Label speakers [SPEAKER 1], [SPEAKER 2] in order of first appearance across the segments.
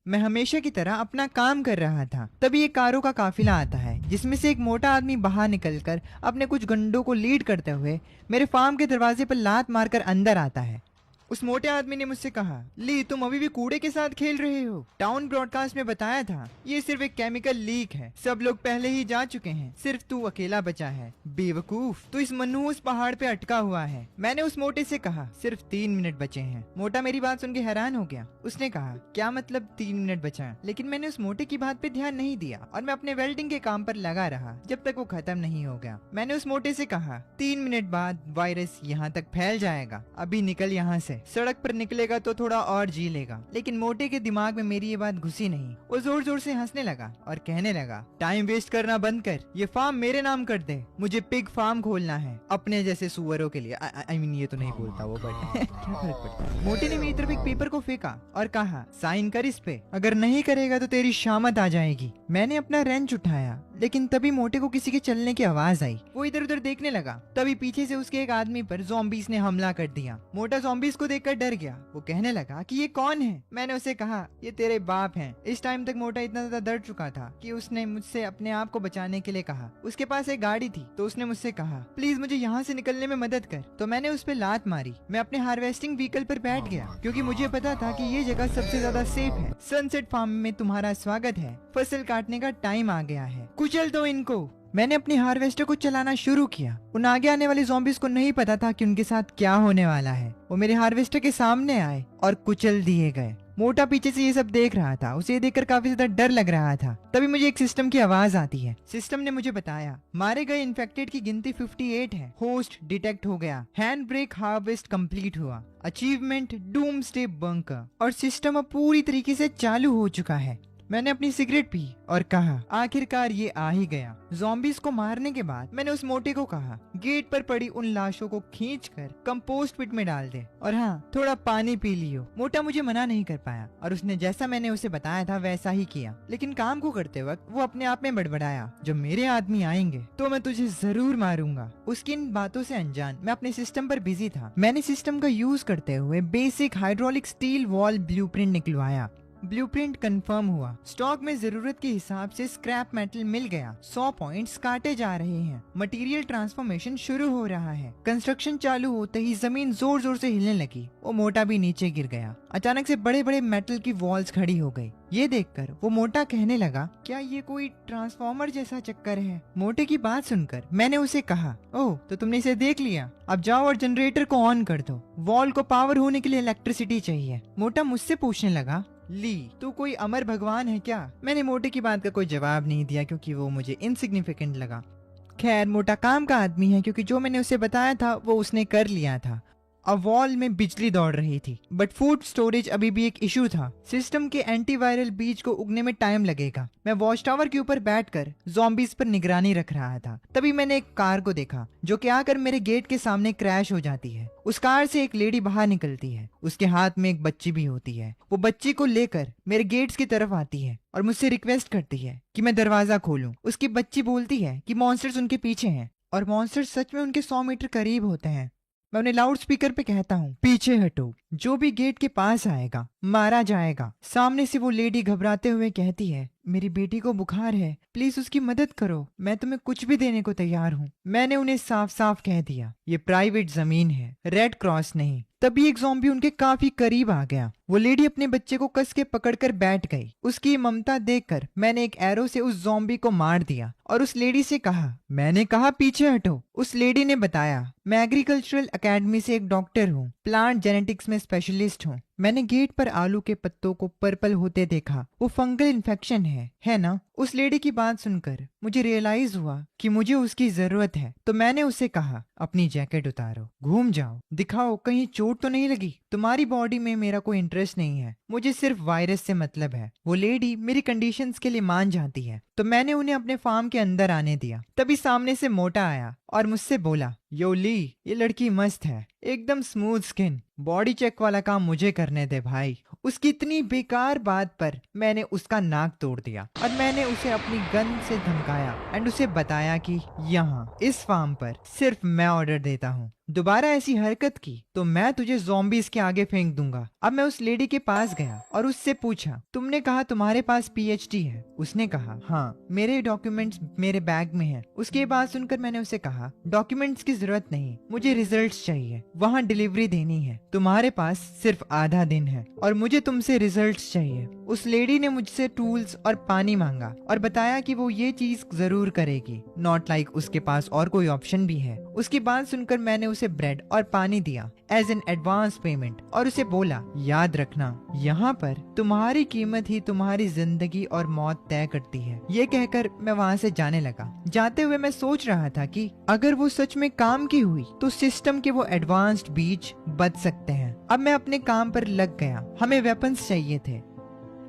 [SPEAKER 1] मैं हमेशा की तरह अपना काम कर रहा था, तभी एक कारों का काफिला आता है जिसमें से एक मोटा आदमी बाहर निकलकर अपने कुछ गंडों को लीड करते हुए मेरे फार्म के दरवाजे पर लात मारकर अंदर आता है। उस मोटे आदमी ने मुझसे कहा, ली तुम अभी भी कूड़े के साथ खेल रहे हो। टाउन ब्रॉडकास्ट में बताया था ये सिर्फ एक केमिकल लीक है, सब लोग पहले ही जा चुके हैं, सिर्फ तू अकेला बचा है। बेवकूफ, तू इस मनहूस पहाड़ पे अटका हुआ है। मैंने उस मोटे से कहा, सिर्फ 3 मिनट बचे हैं। मोटा मेरी बात सुन के हैरान हो गया। उसने कहा, क्या मतलब 3 मिनट बचा? लेकिन मैंने उस मोटे की बात पे ध्यान नहीं दिया और मैं अपने वेल्डिंग के काम पर लगा रहा जब तक वो खत्म नहीं हो गया। मैंने उस मोटे से कहा, 3 मिनट बाद वायरस यहाँ तक फैल जाएगा, अभी निकल यहाँ से। सड़क पर निकलेगा तो थोड़ा और जी लेगा। लेकिन मोटे के दिमाग में मेरी ये बात घुसी नहीं। वो जोर जोर से हंसने लगा और कहने लगा, टाइम वेस्ट करना बंद कर, ये फार्म मेरे नाम कर दे। मुझे पिग फार्म खोलना है अपने जैसे सुअरों के लिए। आई मीन ये तो नहीं बोलता वो, बट क्या फर्क पड़ता है। मोटे ने मेरी तरफ एक पेपर को फेंका और कहा, साइन कर इस पे, अगर नहीं करेगा तो तेरी शामत आ जाएगी। मैंने अपना रेंच उठाया, लेकिन तभी मोटे को किसी के चलने की आवाज आई। वो इधर उधर देखने लगा, तभी पीछे से उसके एक आदमी पर ज़ॉम्बीज़ ने हमला कर दिया। मोटा ज़ॉम्बीज़ को देखकर डर गया। वो कहने लगा कि ये कौन है? मैंने उसे कहा, ये तेरे बाप हैं। इस टाइम तक मोटा इतना ज्यादा डर चुका था कि उसने मुझसे अपने आप को बचाने के लिए कहा। उसके पास एक गाड़ी थी तो उसने मुझसे कहा, प्लीज मुझे यहाँ से निकलने में मदद कर। तो मैंने उस पर लात मारी। मैं अपने हार्वेस्टिंग व्हीकल पर बैठ गया क्योंकि मुझे पता था कि ये जगह सबसे ज्यादा सेफ है। सनसेट फार्म में तुम्हारा स्वागत है, फसल काटने का टाइम आ गया है, कुचल दो इनको। मैंने अपनी हार्वेस्टर को चलाना शुरू किया। उन आगे आने वाले ज़ॉम्बीज़ को नहीं पता था कि उनके साथ क्या होने वाला है। वो मेरे हार्वेस्टर के सामने आए और कुचल दिए गए। मोटा पीछे से ये सब देख रहा था। उसे देखकर काफी ज्यादा डर लग रहा था। तभी मुझे एक सिस्टम की आवाज आती है। सिस्टम ने मुझे बताया, मारे गए इन्फेक्टेड की गिनती 58 है। होस्ट डिटेक्ट हो गया। हैंड ब्रेक हार्वेस्ट कंप्लीट हुआ। Achievement Doom stay bunker. और सिस्टम अब पूरी तरीके से चालू हो चुका है। मैंने अपनी सिगरेट पी और कहा, आखिरकार ये आ ही गया। ज़ॉम्बीज़ को मारने के बाद मैंने उस मोटे को कहा, गेट पर पड़ी उन लाशों को खींचकर कंपोस्ट पिट में डाल दे और हाँ, थोड़ा पानी पी लियो। मोटा मुझे मना नहीं कर पाया और उसने जैसा मैंने उसे बताया था वैसा ही किया। लेकिन काम को करते वक्त वो अपने आप में बड़बड़ाया, जब मेरे आदमी आएंगे तो मैं तुझे जरूर मारूंगा। उसकी इन बातों से अनजान मैं अपने सिस्टम पर बिजी था। मैंने सिस्टम का यूज करते हुए basic hydraulic steel wall blueprint निकलवाया। ब्लूप्रिंट कंफर्म हुआ। स्टॉक में जरूरत के हिसाब से स्क्रैप मेटल मिल गया। 100 पॉइंट्स काटे जा रहे हैं। मटेरियल ट्रांसफॉर्मेशन शुरू हो रहा है। कंस्ट्रक्शन चालू होते ही जमीन जोर जोर से हिलने लगी। वो मोटा भी नीचे गिर गया। अचानक से बड़े बड़े मेटल की वॉल्स खड़ी हो गई। ये देखकर वो मोटा कहने लगा, क्या ये कोई ट्रांसफॉर्मर जैसा चक्कर है? मोटे की बात सुनकर मैंने उसे कहा, ओह तो तुमने इसे देख लिया, अब जाओ और जनरेटर को ऑन कर दो। वॉल को पावर होने के लिए इलेक्ट्रिसिटी चाहिए। मोटा मुझसे पूछने लगा, ली तू कोई अमर भगवान है क्या? मैंने मोटे की बात का कोई जवाब नहीं दिया क्योंकि वो मुझे इनसिग्निफिकेंट लगा। खैर, मोटा काम का आदमी है क्योंकि जो मैंने उसे बताया था वो उसने कर लिया था। अब वॉल में बिजली दौड़ रही थी, बट फूड स्टोरेज अभी भी एक इशू था। सिस्टम के एंटीवायरल बीज को उगने में टाइम लगेगा। मैं वॉच टावर के ऊपर बैठकर ज़ॉम्बीज़ पर निगरानी रख रहा था। तभी मैंने एक कार को देखा जो कि आकर मेरे गेट के सामने क्रैश हो जाती है। उस कार से एक लेडी बाहर निकलती है। उसके हाथ में एक बच्ची भी होती है। वो बच्ची को लेकर मेरे गेट्स की तरफ आती है और मुझसे रिक्वेस्ट करती है कि मैं दरवाजा खोलूं। उसकी बच्ची बोलती है कि मॉन्स्टर्स उनके पीछे हैं और मॉन्स्टर्स सच में उनके 100 मीटर करीब होते हैं। मैं उन्हें लाउड स्पीकर पे कहता हूँ, पीछे हटो, जो भी गेट के पास आएगा मारा जाएगा। सामने से वो लेडी घबराते हुए कहती है, मेरी बेटी को बुखार है, प्लीज उसकी मदद करो, मैं तुम्हें कुछ भी देने को तैयार हूँ। मैंने उन्हें साफ साफ कह दिया, ये प्राइवेट जमीन है, रेड क्रॉस नहीं। तभी एक ज़ॉम्बी उनके काफी करीब आ गया। वो लेडी अपने बच्चे को कस के पकड़कर बैठ गई। उसकी ममता देखकर मैंने एक एरो से उस ज़ॉम्बी को मार दिया और उस लेडी से कहा, मैंने कहा पीछे हटो। उस लेडी ने बताया, मैं एग्रीकल्चरल एकेडमी से एक डॉक्टर हूँ, प्लांट जेनेटिक्स में स्पेशलिस्ट हूँ। मैंने गेट पर आलू के पत्तों को पर्पल होते देखा। वो फंगल इन्फेक्शन है ना? उस लेडी की बात सुनकर मुझे रियलाइज हुआ कि मुझे उसकी जरूरत है। तो मैंने उसे कहा, अपनी जैकेट उतारो, घूम जाओ, दिखाओ कहीं चोट तो नहीं लगी। तुम्हारी बॉडी में मेरा कोई इंटरेस्ट नहीं है, मुझे सिर्फ वायरस से मतलब है। वो लेडी मेरी कंडीशंस के लिए मान जाती है। तो मैंने उन्हें अपने फार्म के अंदर आने दिया। तभी सामने से मोटा आया और मुझसे बोला, यो ली, ये लड़की मस्त है, एकदम स्मूथ स्किन, बॉडी चेक वाला काम मुझे करने दे भाई। उसकी इतनी बेकार बात पर मैंने उसका नाक तोड़ दिया और मैंने उसे अपनी गन से धमकाया एंड उसे बताया कि यहाँ इस फार्म पर सिर्फ मैं ऑर्डर देता हूँ। दोबारा ऐसी हरकत की तो मैं तुझे ज़ॉम्बीज़ के आगे फेंक दूंगा। अब मैं उस लेडी के पास गया और उससे पूछा, तुमने कहा तुम्हारे पास पीएचडी है? उसने कहा, हाँ, मेरे डॉक्यूमेंट्स मेरे बैग में हैं। उसके बाद सुनकर मैंने उसे कहा, डॉक्यूमेंट्स की जरूरत नहीं, मुझे रिजल्ट्स चाहिए, वहाँ डिलीवरी देनी है। तुम्हारे पास सिर्फ आधा दिन है और मुझे तुमसे रिजल्ट्स चाहिए। उस लेडी ने मुझसे टूल्स और पानी मांगा और बताया कि वो ये चीज जरूर करेगी, नॉट लाइक उसके पास और कोई ऑप्शन भी है। उसकी बात सुनकर मैंने उसे ब्रेड और पानी दिया एज एन एडवांस पेमेंट और उसे बोला, याद रखना, यहाँ पर तुम्हारी कीमत ही तुम्हारी जिंदगी और मौत तय करती है। ये कहकर मैं वहाँ से जाने लगा। जाते हुए मैं सोच रहा था कि अगर वो सच में काम की हुई तो सिस्टम के वो एडवांस्ड बीज बच सकते हैं। अब मैं अपने काम पर लग गया। हमें वेपन्स चाहिए थे।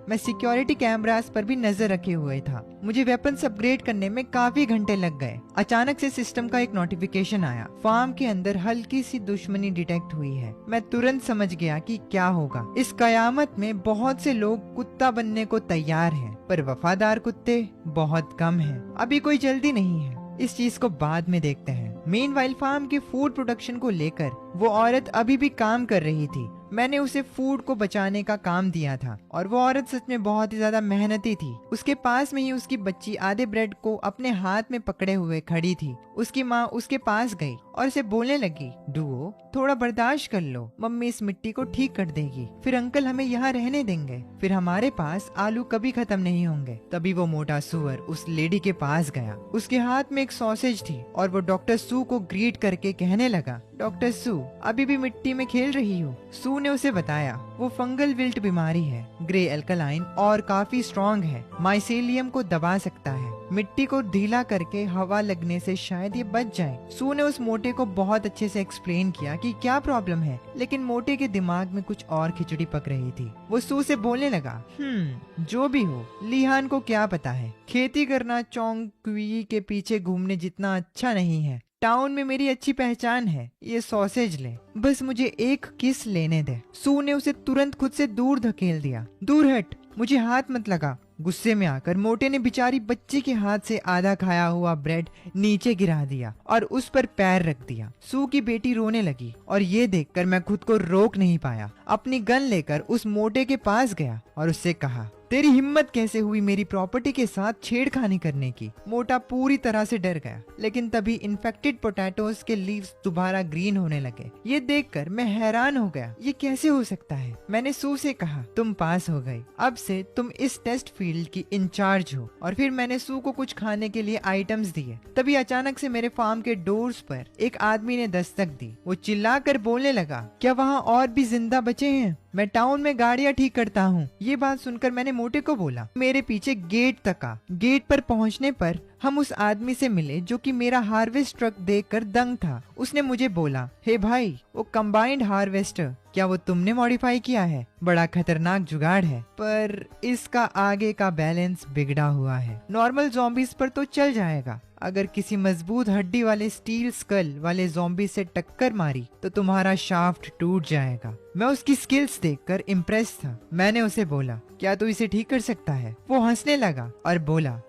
[SPEAKER 1] मैं सिक्योरिटी कैमरास पर भी नजर रखे हुए था। मुझे वेपन्स अपग्रेड करने में काफी घंटे लग गए। अचानक से सिस्टम का एक नोटिफिकेशन आया, फार्म के अंदर हल्की सी दुश्मनी डिटेक्ट हुई है। मैं तुरंत समझ गया कि क्या होगा। इस कयामत में बहुत से लोग कुत्ता बनने को तैयार हैं, पर वफादार कुत्ते बहुत कम हैं। अभी कोई जल्दी नहीं है, इस चीज को बाद में देखते हैं। मीनवाइल फार्म के फूड प्रोडक्शन को लेकर वो औरत अभी भी काम कर रही थी। मैंने उसे फूड को बचाने का काम दिया था और वो औरत सच में बहुत ही ज्यादा मेहनती थी। उसके पास में ही उसकी बच्ची आधे ब्रेड को अपने हाथ में पकड़े हुए खड़ी थी। उसकी माँ उसके पास गई और उसे बोलने लगी, डुओ, थोड़ा बर्दाश्त कर लो, मम्मी इस मिट्टी को ठीक कर देगी, फिर अंकल हमें यहाँ रहने देंगे, फिर हमारे पास आलू कभी खत्म नहीं होंगे। तभी वो मोटा सुअर उस लेडी के पास गया। उसके हाथ में एक सॉसेज थी और वो डॉक्टर सू को ग्रीट करके कहने लगा, डॉक्टर सू, अभी भी मिट्टी में खेल रही हो? सू ने उसे बताया, वो फंगल विल्ट बीमारी है, ग्रे अल्कलाइन और काफी स्ट्रॉन्ग है, माइसेलियम को दबा सकता है, मिट्टी को ढीला करके हवा लगने से शायद ये बच जाए। सू ने उस मोटे को बहुत अच्छे से एक्सप्लेन किया कि क्या प्रॉब्लम है, लेकिन मोटे के दिमाग में कुछ और खिचड़ी पक रही थी। वो सू से बोलने लगा, जो भी हो, लिहान को क्या पता है, खेती करना चोंगक्वी के पीछे घूमने जितना अच्छा नहीं है। टाउन में मेरी अच्छी पहचान है, ये सॉसेज ले, बस मुझे एक किस लेने दे। सू ने उसे तुरंत खुद से दूर धकेल दिया। दूर हट, मुझे हाथ मत लगा। गुस्से में आकर मोटे ने बेचारी बच्ची के हाथ से आधा खाया हुआ ब्रेड नीचे गिरा दिया और उस पर पैर रख दिया। सू की बेटी रोने लगी और ये देखकर मैं खुद को रोक नहीं पाया। अपनी गन लेकर उस मोटे के पास गया और उससे कहा, तेरी हिम्मत कैसे हुई मेरी प्रॉपर्टी के साथ छेड़खानी करने की? मोटा पूरी तरह से डर गया, लेकिन तभी इन्फेक्टेड पोटैटोज के लीव्स दोबारा ग्रीन होने लगे। ये देखकर मैं हैरान हो गया, ये कैसे हो सकता है? मैंने सू से कहा, तुम पास हो गई, अब से तुम इस टेस्ट फील्ड की इंचार्ज हो। और फिर मैंने सू को कुछ खाने के लिए आइटम्स दिए। तभी अचानक से मेरे फार्म के डोर्स पर एक आदमी ने दस्तक दी। वो चिल्लाकर बोलने लगा, क्या वहाँ और भी जिंदा बचे हैं? मैं टाउन में गाड़ियाँ ठीक करता हूँ। ये बात सुनकर मैंने मोटे को बोला, मेरे पीछे गेट तक आ। गेट पर पहुँचने पर हम उस आदमी से मिले जो कि मेरा हार्वेस्ट ट्रक देखकर दंग था। उसने मुझे बोला, हे भाई, वो कंबाइंड हार्वेस्टर, क्या वो तुमने मॉडिफाई किया है? बड़ा खतरनाक जुगाड़ है, पर इसका आगे का बैलेंस बिगड़ा हुआ है। नॉर्मल ज़ॉम्बीज पर तो चल जाएगा, अगर किसी मजबूत हड्डी वाले स्टील स्कल वाले ज़ॉम्बी से टक्कर मारी तो तुम्हारा शाफ्ट टूट जाएगा। मैं उसकी स्किल्स देखकर इम्प्रेस था। मैंने उसे बोला, क्या तू इसे ठीक कर सकता है? वो हंसने लगा और बोला,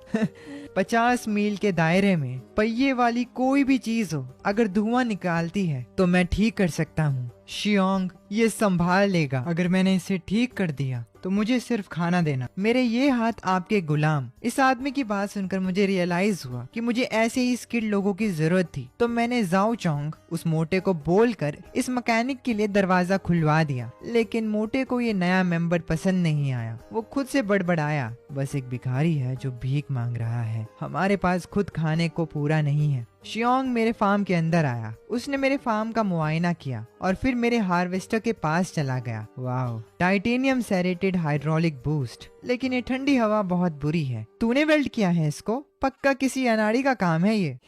[SPEAKER 1] 50 मील के दायरे में पहिए वाली कोई भी चीज हो, अगर धुआं निकालती है तो मैं ठीक कर सकता हूँ। शियोंग ये संभाल लेगा। अगर मैंने इसे ठीक कर दिया तो मुझे सिर्फ खाना देना, मेरे ये हाथ आपके गुलाम। इस आदमी की बात सुनकर मुझे रियलाइज हुआ कि मुझे ऐसे ही स्किल्ड लोगों की जरूरत थी। तो मैंने जाओ चोंग उस मोटे को बोलकर इस मैकेनिक के लिए दरवाजा खुलवा दिया। लेकिन मोटे को ये नया मेंबर पसंद नहीं आया। वो खुद से बड़बड़ाया, बस एक भिखारी है जो भीख मांग रहा है, हमारे पास खुद खाने को पूरा नहीं है। शियोंग मेरे फार्म के अंदर आया। उसने मेरे फार्म का मुआयना किया और फिर मेरे हार्वेस्टर के पास चला गया। Wow, titanium serrated hydraulic boost, लेकिन ये ठंडी हवा बहुत बुरी है। तूने वेल्ड किया है इसको? पक्का किसी अनाड़ी का काम है ये।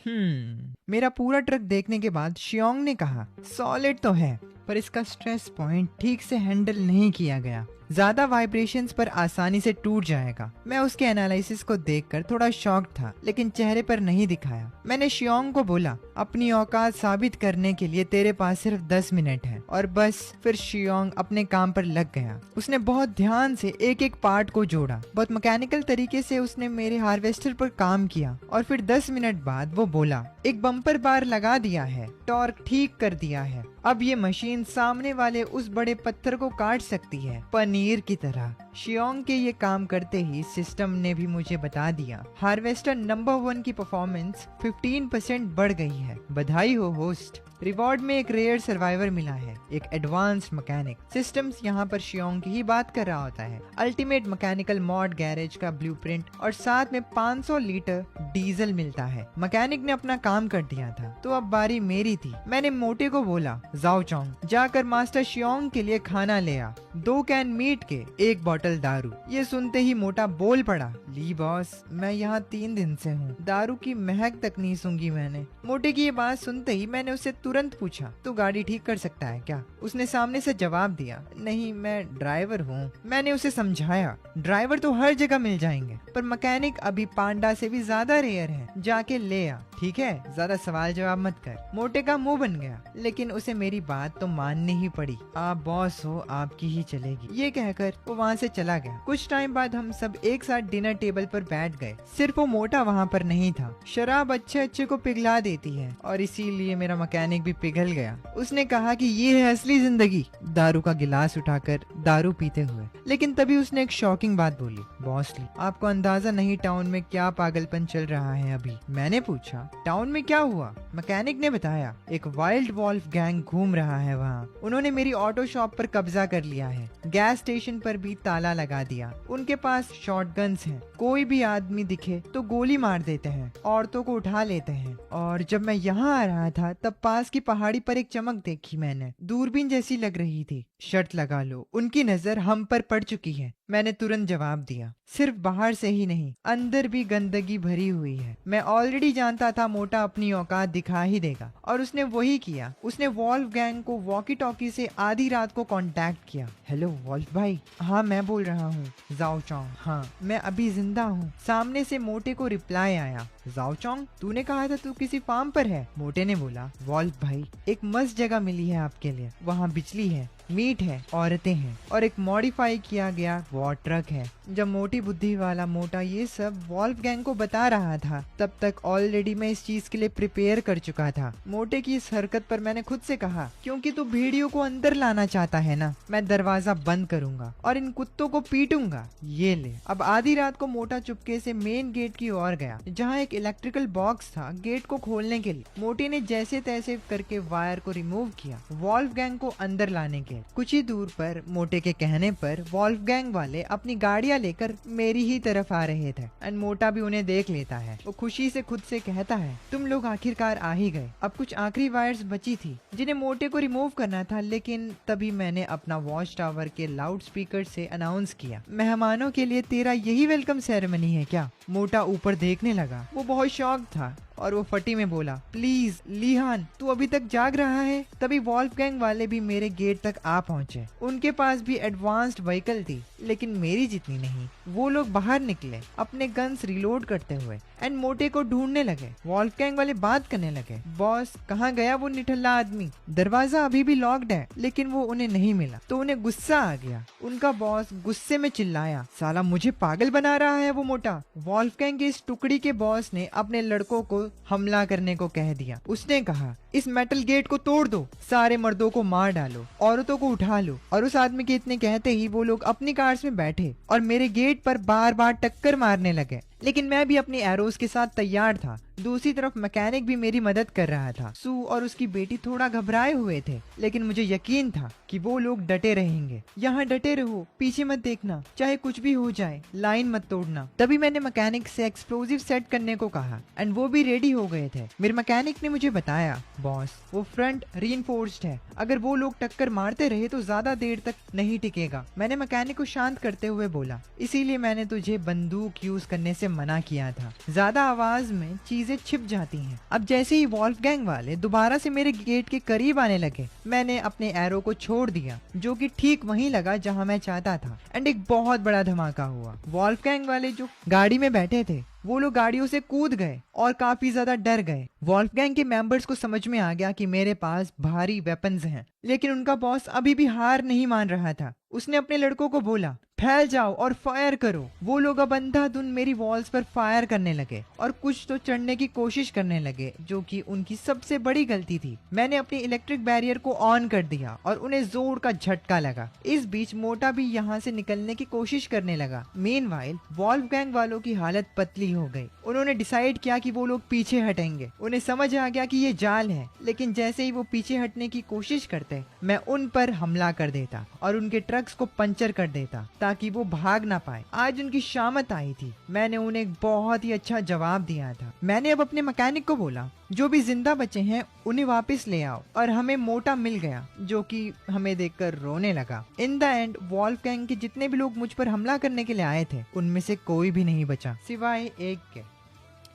[SPEAKER 1] मेरा पूरा ट्रक देखने के बाद शियोंग ने कहा, सॉलिड तो है, पर इसका स्ट्रेस पॉइंट ठीक से हैंडल नहीं किया गया, ज्यादा वाइब्रेशंस पर आसानी से टूट जाएगा। मैं उसके एनालिसिस को देखकर थोड़ा शॉक था, लेकिन चेहरे पर नहीं दिखाया। मैंने शियोंग को बोला, अपनी औकात साबित करने के लिए तेरे पास सिर्फ 10 मिनट है, और बस। फिर शियोंग अपने काम पर लग गया। उसने बहुत ध्यान से एक एक पार्ट को जोड़ा, बहुत मैकेनिकल तरीके से उसने मेरे हार्वेस्टर पर काम किया, और फिर 10 मिनट बाद वो बोला, एक बम्पर बार लगा दिया है, टॉर्क ठीक कर दिया है, अब ये मशीन सामने वाले उस बड़े पत्थर को काट सकती है, पनीर की तरह। शियोंग के ये काम करते ही सिस्टम ने भी मुझे बता दिया, हार्वेस्टर नंबर 1 की परफॉर्मेंस 15% बढ़ गई है। बधाई हो होस्ट, रिवॉर्ड में एक रेयर सर्वाइवर मिला है, एक एडवांस्ड मैकेनिक। सिस्टम्स यहाँ पर शियोंग की ही बात कर रहा होता है। अल्टीमेट मैकेनिकल मॉड गैरेज का ब्लूप्रिंट और साथ में 500 लीटर डीजल मिलता है। मैकेनिक ने अपना काम कर दिया था, तो अब बारी मेरी थी। मैंने मोटे को बोला, जाओ चोंग, जाकर मास्टर शियोंग के लिए खाना ले आ, 2 कैन मीट के, 1 बॉटल दारू। ये सुनते ही मोटा बोल पड़ा, ली बॉस, मैं यहाँ 3 दिन से हूँ, दारू की महक तक नहीं सूंघी मैंने। मोटे की ये बात सुनते ही मैंने उससे तुरंत पूछा, तू गाड़ी ठीक कर सकता है क्या? उसने सामने से जवाब दिया, नहीं, मैं ड्राइवर हूँ। मैंने उसे समझाया, ड्राइवर तो हर जगह मिल जाएंगे, पर मैकेनिक अभी पांडा से भी ज्यादा रेयर है, जाके ले आ, ठीक है? ज्यादा सवाल जवाब मत कर। मोटे का मुंह बन गया, लेकिन उसे मेरी बात तो माननी ही पड़ी। आप बॉस हो, आपकी ही चलेगी, ये कहकर वो वहाँ से चला गया। कुछ टाइम बाद हम सब एक साथ डिनर टेबल पर बैठ गए। सिर्फ वो मोटा वहाँ पर नहीं था। शराब अच्छे अच्छे को पिघला देती है, और इसीलिए मेरा मैकेनिक भी पिघल गया। उसने कहा कि ये है असली जिंदगी, दारू का गिलास उठाकर दारू पीते हुए। लेकिन तभी उसने एक शॉकिंग बात बोली, बॉसली, आपको अंदाजा नहीं टाउन में क्या पागलपन चल रहा है अभी। मैंने पूछा, टाउन में क्या हुआ? मैकेनिक ने बताया, एक वाइल्ड वॉल्फ गैंग घूम रहा है वहाँ। उन्होंने मेरी ऑटो शॉप पर कब्जा कर लिया है, गैस स्टेशन पर भी ताला लगा दिया। उनके पास शॉटगन्स हैं, कोई भी आदमी दिखे तो गोली मार देते हैं, औरतों को उठा लेते हैं। और जब मैं यहाँ आ रहा था तब पास की पहाड़ी पर एक चमक देखी मैंने, दूरबीन जैसी लग रही थी। शर्त लगा लो, उनकी नजर हम पर पड़ चुकी है। मैंने तुरंत जवाब दिया, सिर्फ बाहर से ही नहीं, अंदर भी गंदगी भरी हुई है। मैं ऑलरेडी जानता था मोटा अपनी औकात दिखा ही देगा, और उसने वही किया। उसने वॉल्फ गैंग को वॉकी टॉकी से आधी रात को कांटेक्ट किया। हेलो वॉल्फ भाई। हाँ, मैं बोल रहा हूँ। जाओ चोंग। हाँ, मैं अभी जिंदा हूँ। सामने से मोटे को रिप्लाई आया, जाओ चोंग, तूने कहा था तू किसी फार्म पर है। मोटे ने बोला, वॉल्फ भाई, एक मस्त जगह मिली है आपके लिए, वहाँ बिजली है, मीट है, औरतें हैं, और एक मॉडिफाई किया गया वॉर ट्रक है। जब मोटी बुद्धि वाला मोटा ये सब वॉल्फ गैंग को बता रहा था, तब तक ऑलरेडी मैं इस चीज के लिए प्रिपेयर कर चुका था। मोटे की इस हरकत पर मैंने खुद से कहा, क्योंकि तू भेड़ियों को अंदर लाना चाहता है ना, मैं दरवाजा बंद करूंगा और इन कुत्तों को पीटूंगा। ये ले। अब आधी रात को मोटा चुपके से मेन गेट की ओर गया, जहाँ एक इलेक्ट्रिकल बॉक्स था गेट को खोलने के लिए। मोटे ने जैसे तैसे करके वायर को रिमूव किया, वॉल्फ गैंग को अंदर लाने के। कुछ ही दूर पर मोटे के कहने पर वॉल्फ गैंग वाले अपनी गाड़ियां लेकर मेरी ही तरफ आ रहे थे, एंड मोटा भी उन्हें देख लेता है। वो खुशी से खुद से कहता है, तुम लोग आखिरकार आ ही गए। अब कुछ आखिरी वायर्स बची थी जिन्हें मोटे को रिमूव करना था, लेकिन तभी मैंने अपना वॉच टावर के लाउड स्पीकर से अनाउंस किया, मेहमानों के लिए तेरा यही वेलकम सेरेमनी है क्या? मोटा ऊपर देखने लगा, वो बहुत शॉक था, और वो फटी में बोला, प्लीज लिहान, तू अभी तक जाग रहा है? तभी वॉल्फ गैंग वाले भी मेरे गेट तक आ पहुंचे। उनके पास भी एडवांस्ड व्हीकल थी, लेकिन मेरी जितनी नहीं। वो लोग बाहर निकले अपने गन्स रिलोड करते हुए, एंड मोटे को ढूंढने लगे। वॉल्फ गैंग वाले बात करने लगे, बॉस, कहाँ गया वो निठल्ला आदमी? दरवाजा अभी भी लॉक्ड है, लेकिन वो उन्हें नहीं मिला। तो उन्हें गुस्सा आ गया। उनका बॉस गुस्से में चिल्लाया, साला मुझे पागल बना रहा है वो मोटा। वॉल्फ गैंग के इस टुकड़ी के बॉस ने अपने लड़कों को हमला करने को कह दिया। उसने कहा, इस मेटल गेट को तोड़ दो, सारे मर्दों को मार डालो, औरतों को उठा लो। और उस आदमी के इतने कहते ही वो लोग अपनी कार्स में बैठे और मेरे गेट पर बार बार टक्कर मारने लगे। लेकिन मैं भी अपनी एरोस के साथ तैयार था। दूसरी तरफ मैकेनिक भी मेरी मदद कर रहा था। सू और उसकी बेटी थोड़ा घबराए हुए थे, लेकिन मुझे यकीन था कि वो लोग डटे रहेंगे। यहाँ डटे रहो, पीछे मत देखना, चाहे कुछ भी हो जाए, लाइन मत तोड़ना। तभी मैंने मैकेनिक से एक्सप्लोजिव सेट करने को कहा, एंड वो भी रेडी हो गए थे। मेरे मैकेनिक ने मुझे बताया, बॉस, वो फ्रंट रीइंफोर्स्ड है, अगर वो लोग टक्कर मारते रहे तो ज्यादा देर तक नहीं टिकेगा। मैंने मैकेनिक को शांत करते हुए बोला, इसीलिए मैंने तुझे बंदूक यूज करने से मना किया था। ज्यादा आवाज में चीजें चीजें छिप जाती हैं। अब जैसे ही वॉल्फगैंग वाले दोबारा से मेरे गेट के करीब आने लगे, मैंने अपने एरो को छोड़ दिया, जो कि ठीक वहीं लगा जहां मैं चाहता था, एंड एक बहुत बड़ा धमाका हुआ। वॉल्फगैंग वाले जो गाड़ी में बैठे थे वो लोग गाड़ियों से कूद गए और काफी ज्यादा डर गए। वॉल्फगैंग के मेंबर्स को समझ में आ गया कि मेरे पास भारी वेपन्स हैं, लेकिन उनका बॉस अभी भी हार नहीं मान रहा था। उसने अपने लड़कों को बोला, फैल जाओ और फायर करो। वो लोग अब अंधाधुन मेरी वॉल्स पर फायर करने लगे और कुछ तो चढ़ने की कोशिश करने लगे, जो कि उनकी सबसे बड़ी गलती थी। मैंने अपनी इलेक्ट्रिक बैरियर को ऑन कर दिया और उन्हें जोर का झटका लगा। इस बीच मोटा भी यहाँ से निकलने की कोशिश करने लगा। मीनवाइल वॉल्फगैंग वालों की हालत पतली हो गई। उन्होंने डिसाइड किया कि वो लोग पीछे हटेंगे। उन्हें समझ आ गया कि ये जाल है, लेकिन जैसे ही वो पीछे हटने की कोशिश करते, मैं उन पर हमला कर देता और उनके ट्रक्स को पंचर कर देता ताकि वो भाग ना पाए। आज उनकी शामत आई थी। मैंने उन्हें एक बहुत ही अच्छा जवाब दिया था। मैंने अब अपने मैकेनिक को बोला, जो भी जिंदा बचे हैं उन्हें वापस ले आओ, और हमें मोटा मिल गया, जो कि हमें देखकर रोने लगा। इन द एंड वॉल्फगैंग के जितने भी लोग मुझ पर हमला करने के लिए आए थे, उनमें से कोई भी नहीं बचा सिवाय एक के।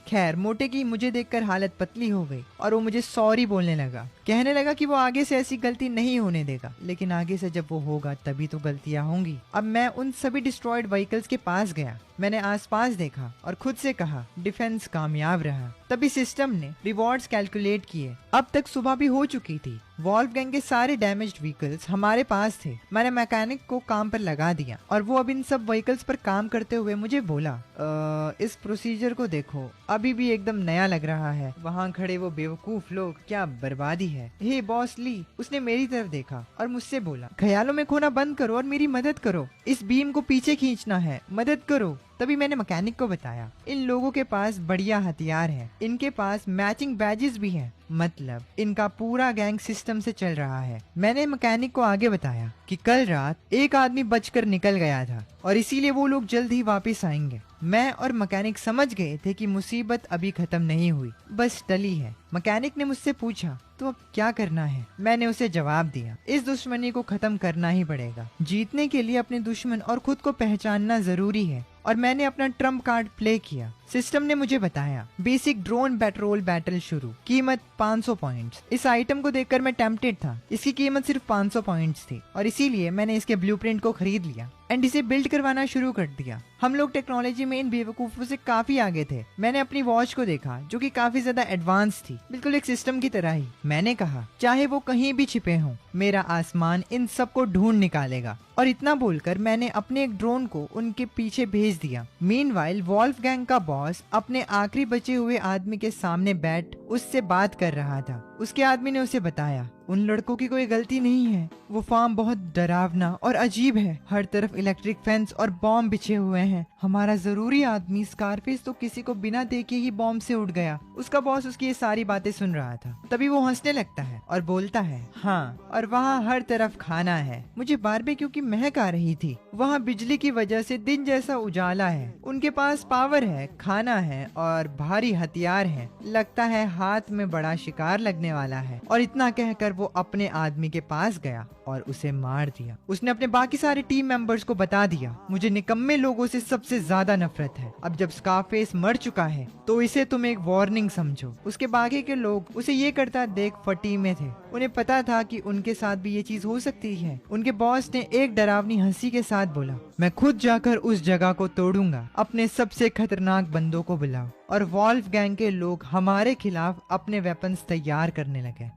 [SPEAKER 1] खैर, मोटे की मुझे देखकर हालत पतली हो गई और वो मुझे सॉरी बोलने लगा। कहने लगा कि वो आगे से ऐसी गलती नहीं होने देगा, लेकिन आगे से जब वो होगा तभी तो गलतियां होंगी। अब मैं उन सभी डिस्ट्रॉयड व्हीकल्स के पास गया। मैंने आसपास देखा और खुद से कहा, डिफेंस कामयाब रहा। तभी सिस्टम ने रिवॉर्ड्स कैलकुलेट किए। अब तक सुबह भी हो चुकी थी। वॉल्फगैंग के सारे डैमेज्ड व्हीकल्स हमारे पास थे। मैंने मैकेनिक को काम पर लगा दिया और वो अब इन सब व्हीकल्स पर काम करते हुए मुझे बोला, इस प्रोसीजर को देखो, अभी भी एकदम नया लग रहा है। वहाँ खड़े वो बेवकूफ लोग, क्या बर्बादी है। हे बॉस ली, उसने मेरी तरफ देखा और मुझसे बोला, ख्यालों में खोना बंद करो और मेरी मदद करो। इस बीम को पीछे खींचना है, मदद करो। तभी मैंने मैकेनिक को बताया, इन लोगों के पास बढ़िया हथियार है, इनके पास मैचिंग बैजेस भी हैं, मतलब इनका पूरा गैंग सिस्टम से चल रहा है। मैंने मैकेनिक को आगे बताया कि कल रात एक आदमी बचकर निकल गया था और इसीलिए वो लोग जल्द ही वापस आएंगे। मैं और मैकेनिक समझ गए थे कि मुसीबत अभी खत्म नहीं हुई, बस टली है। मैकेनिक ने मुझसे पूछा, तो अब क्या करना है? मैंने उसे जवाब दिया, इस दुश्मनी को खत्म करना ही पड़ेगा। जीतने के लिए अपने दुश्मन और खुद को पहचानना जरूरी है। और मैंने अपना ट्रम्प कार्ड प्ले किया। सिस्टम ने मुझे बताया, बेसिक ड्रोन पेट्रोल बैटल शुरू, कीमत 500 पॉइंट्स। इस आइटम को देखकर मैं टेम्पटेड था। इसकी कीमत सिर्फ 500 पॉइंट्स थी और इसीलिए मैंने इसके ब्लूप्रिंट को खरीद लिया एंड इसे बिल्ड करवाना शुरू कर दिया। हम लोग टेक्नोलॉजी में इन बेवकूफों से काफी आगे थे। मैंने अपनी वॉच को देखा, जो कि काफी ज्यादा एडवांस थी, बिल्कुल एक सिस्टम की तरह ही। मैंने कहा, चाहे वो कहीं भी छिपे हों, मेरा आसमान इन सबको ढूंढ निकालेगा। और इतना बोलकर मैंने अपने एक ड्रोन को उनके पीछे भेज दिया। मीनवाइल वॉल्फगैंग का बॉस अपने आखिरी बचे हुए आदमी के सामने बैठ उससे बात कर रहा था। उसके आदमी ने उसे बताया, उन लड़कों की कोई गलती नहीं है। वो फार्म बहुत डरावना और अजीब है। हर तरफ इलेक्ट्रिक फेंस और बॉम्ब बिछे हुए हैं। हमारा जरूरी आदमी स्कारफेस तो किसी को बिना देखे ही बॉम्ब से उड़ गया। उसका बॉस उसकी ये सारी बातें सुन रहा था। तभी वो हंसने लगता है और बोलता है, हाँ, और वहाँ हर तरफ खाना है। मुझे बारबेक्यू की महक आ रही थी। वहाँ बिजली की वजह से दिन जैसा उजाला है। उनके पास पावर है, खाना है और भारी हथियार है। लगता है हाथ में बड़ा शिकार लगने वाला है। और इतना कहकर वो अपने आदमी के पास गया और उसे मार दिया। उसने अपने बाकी सारे टीम मेंबर्स को बता दिया, मुझे निकम्मे लोगों से सबसे ज्यादा नफरत है। अब जब स्कारफेस मर चुका है तो इसे तुम एक वार्निंग समझो। उसके बाकी के लोग उसे ये करता देख फटी में थे। उन्हें पता था कि उनके साथ भी ये चीज हो सकती है। उनके बॉस ने एक डरावनी हंसी के साथ बोला, मैं खुद जाकर उस जगह को तोड़ूंगा। अपने सबसे खतरनाक बंदों को बुलाओ। और वॉल्फगैंग के लोग हमारे खिलाफ अपने वेपन्स तैयार करने लगे।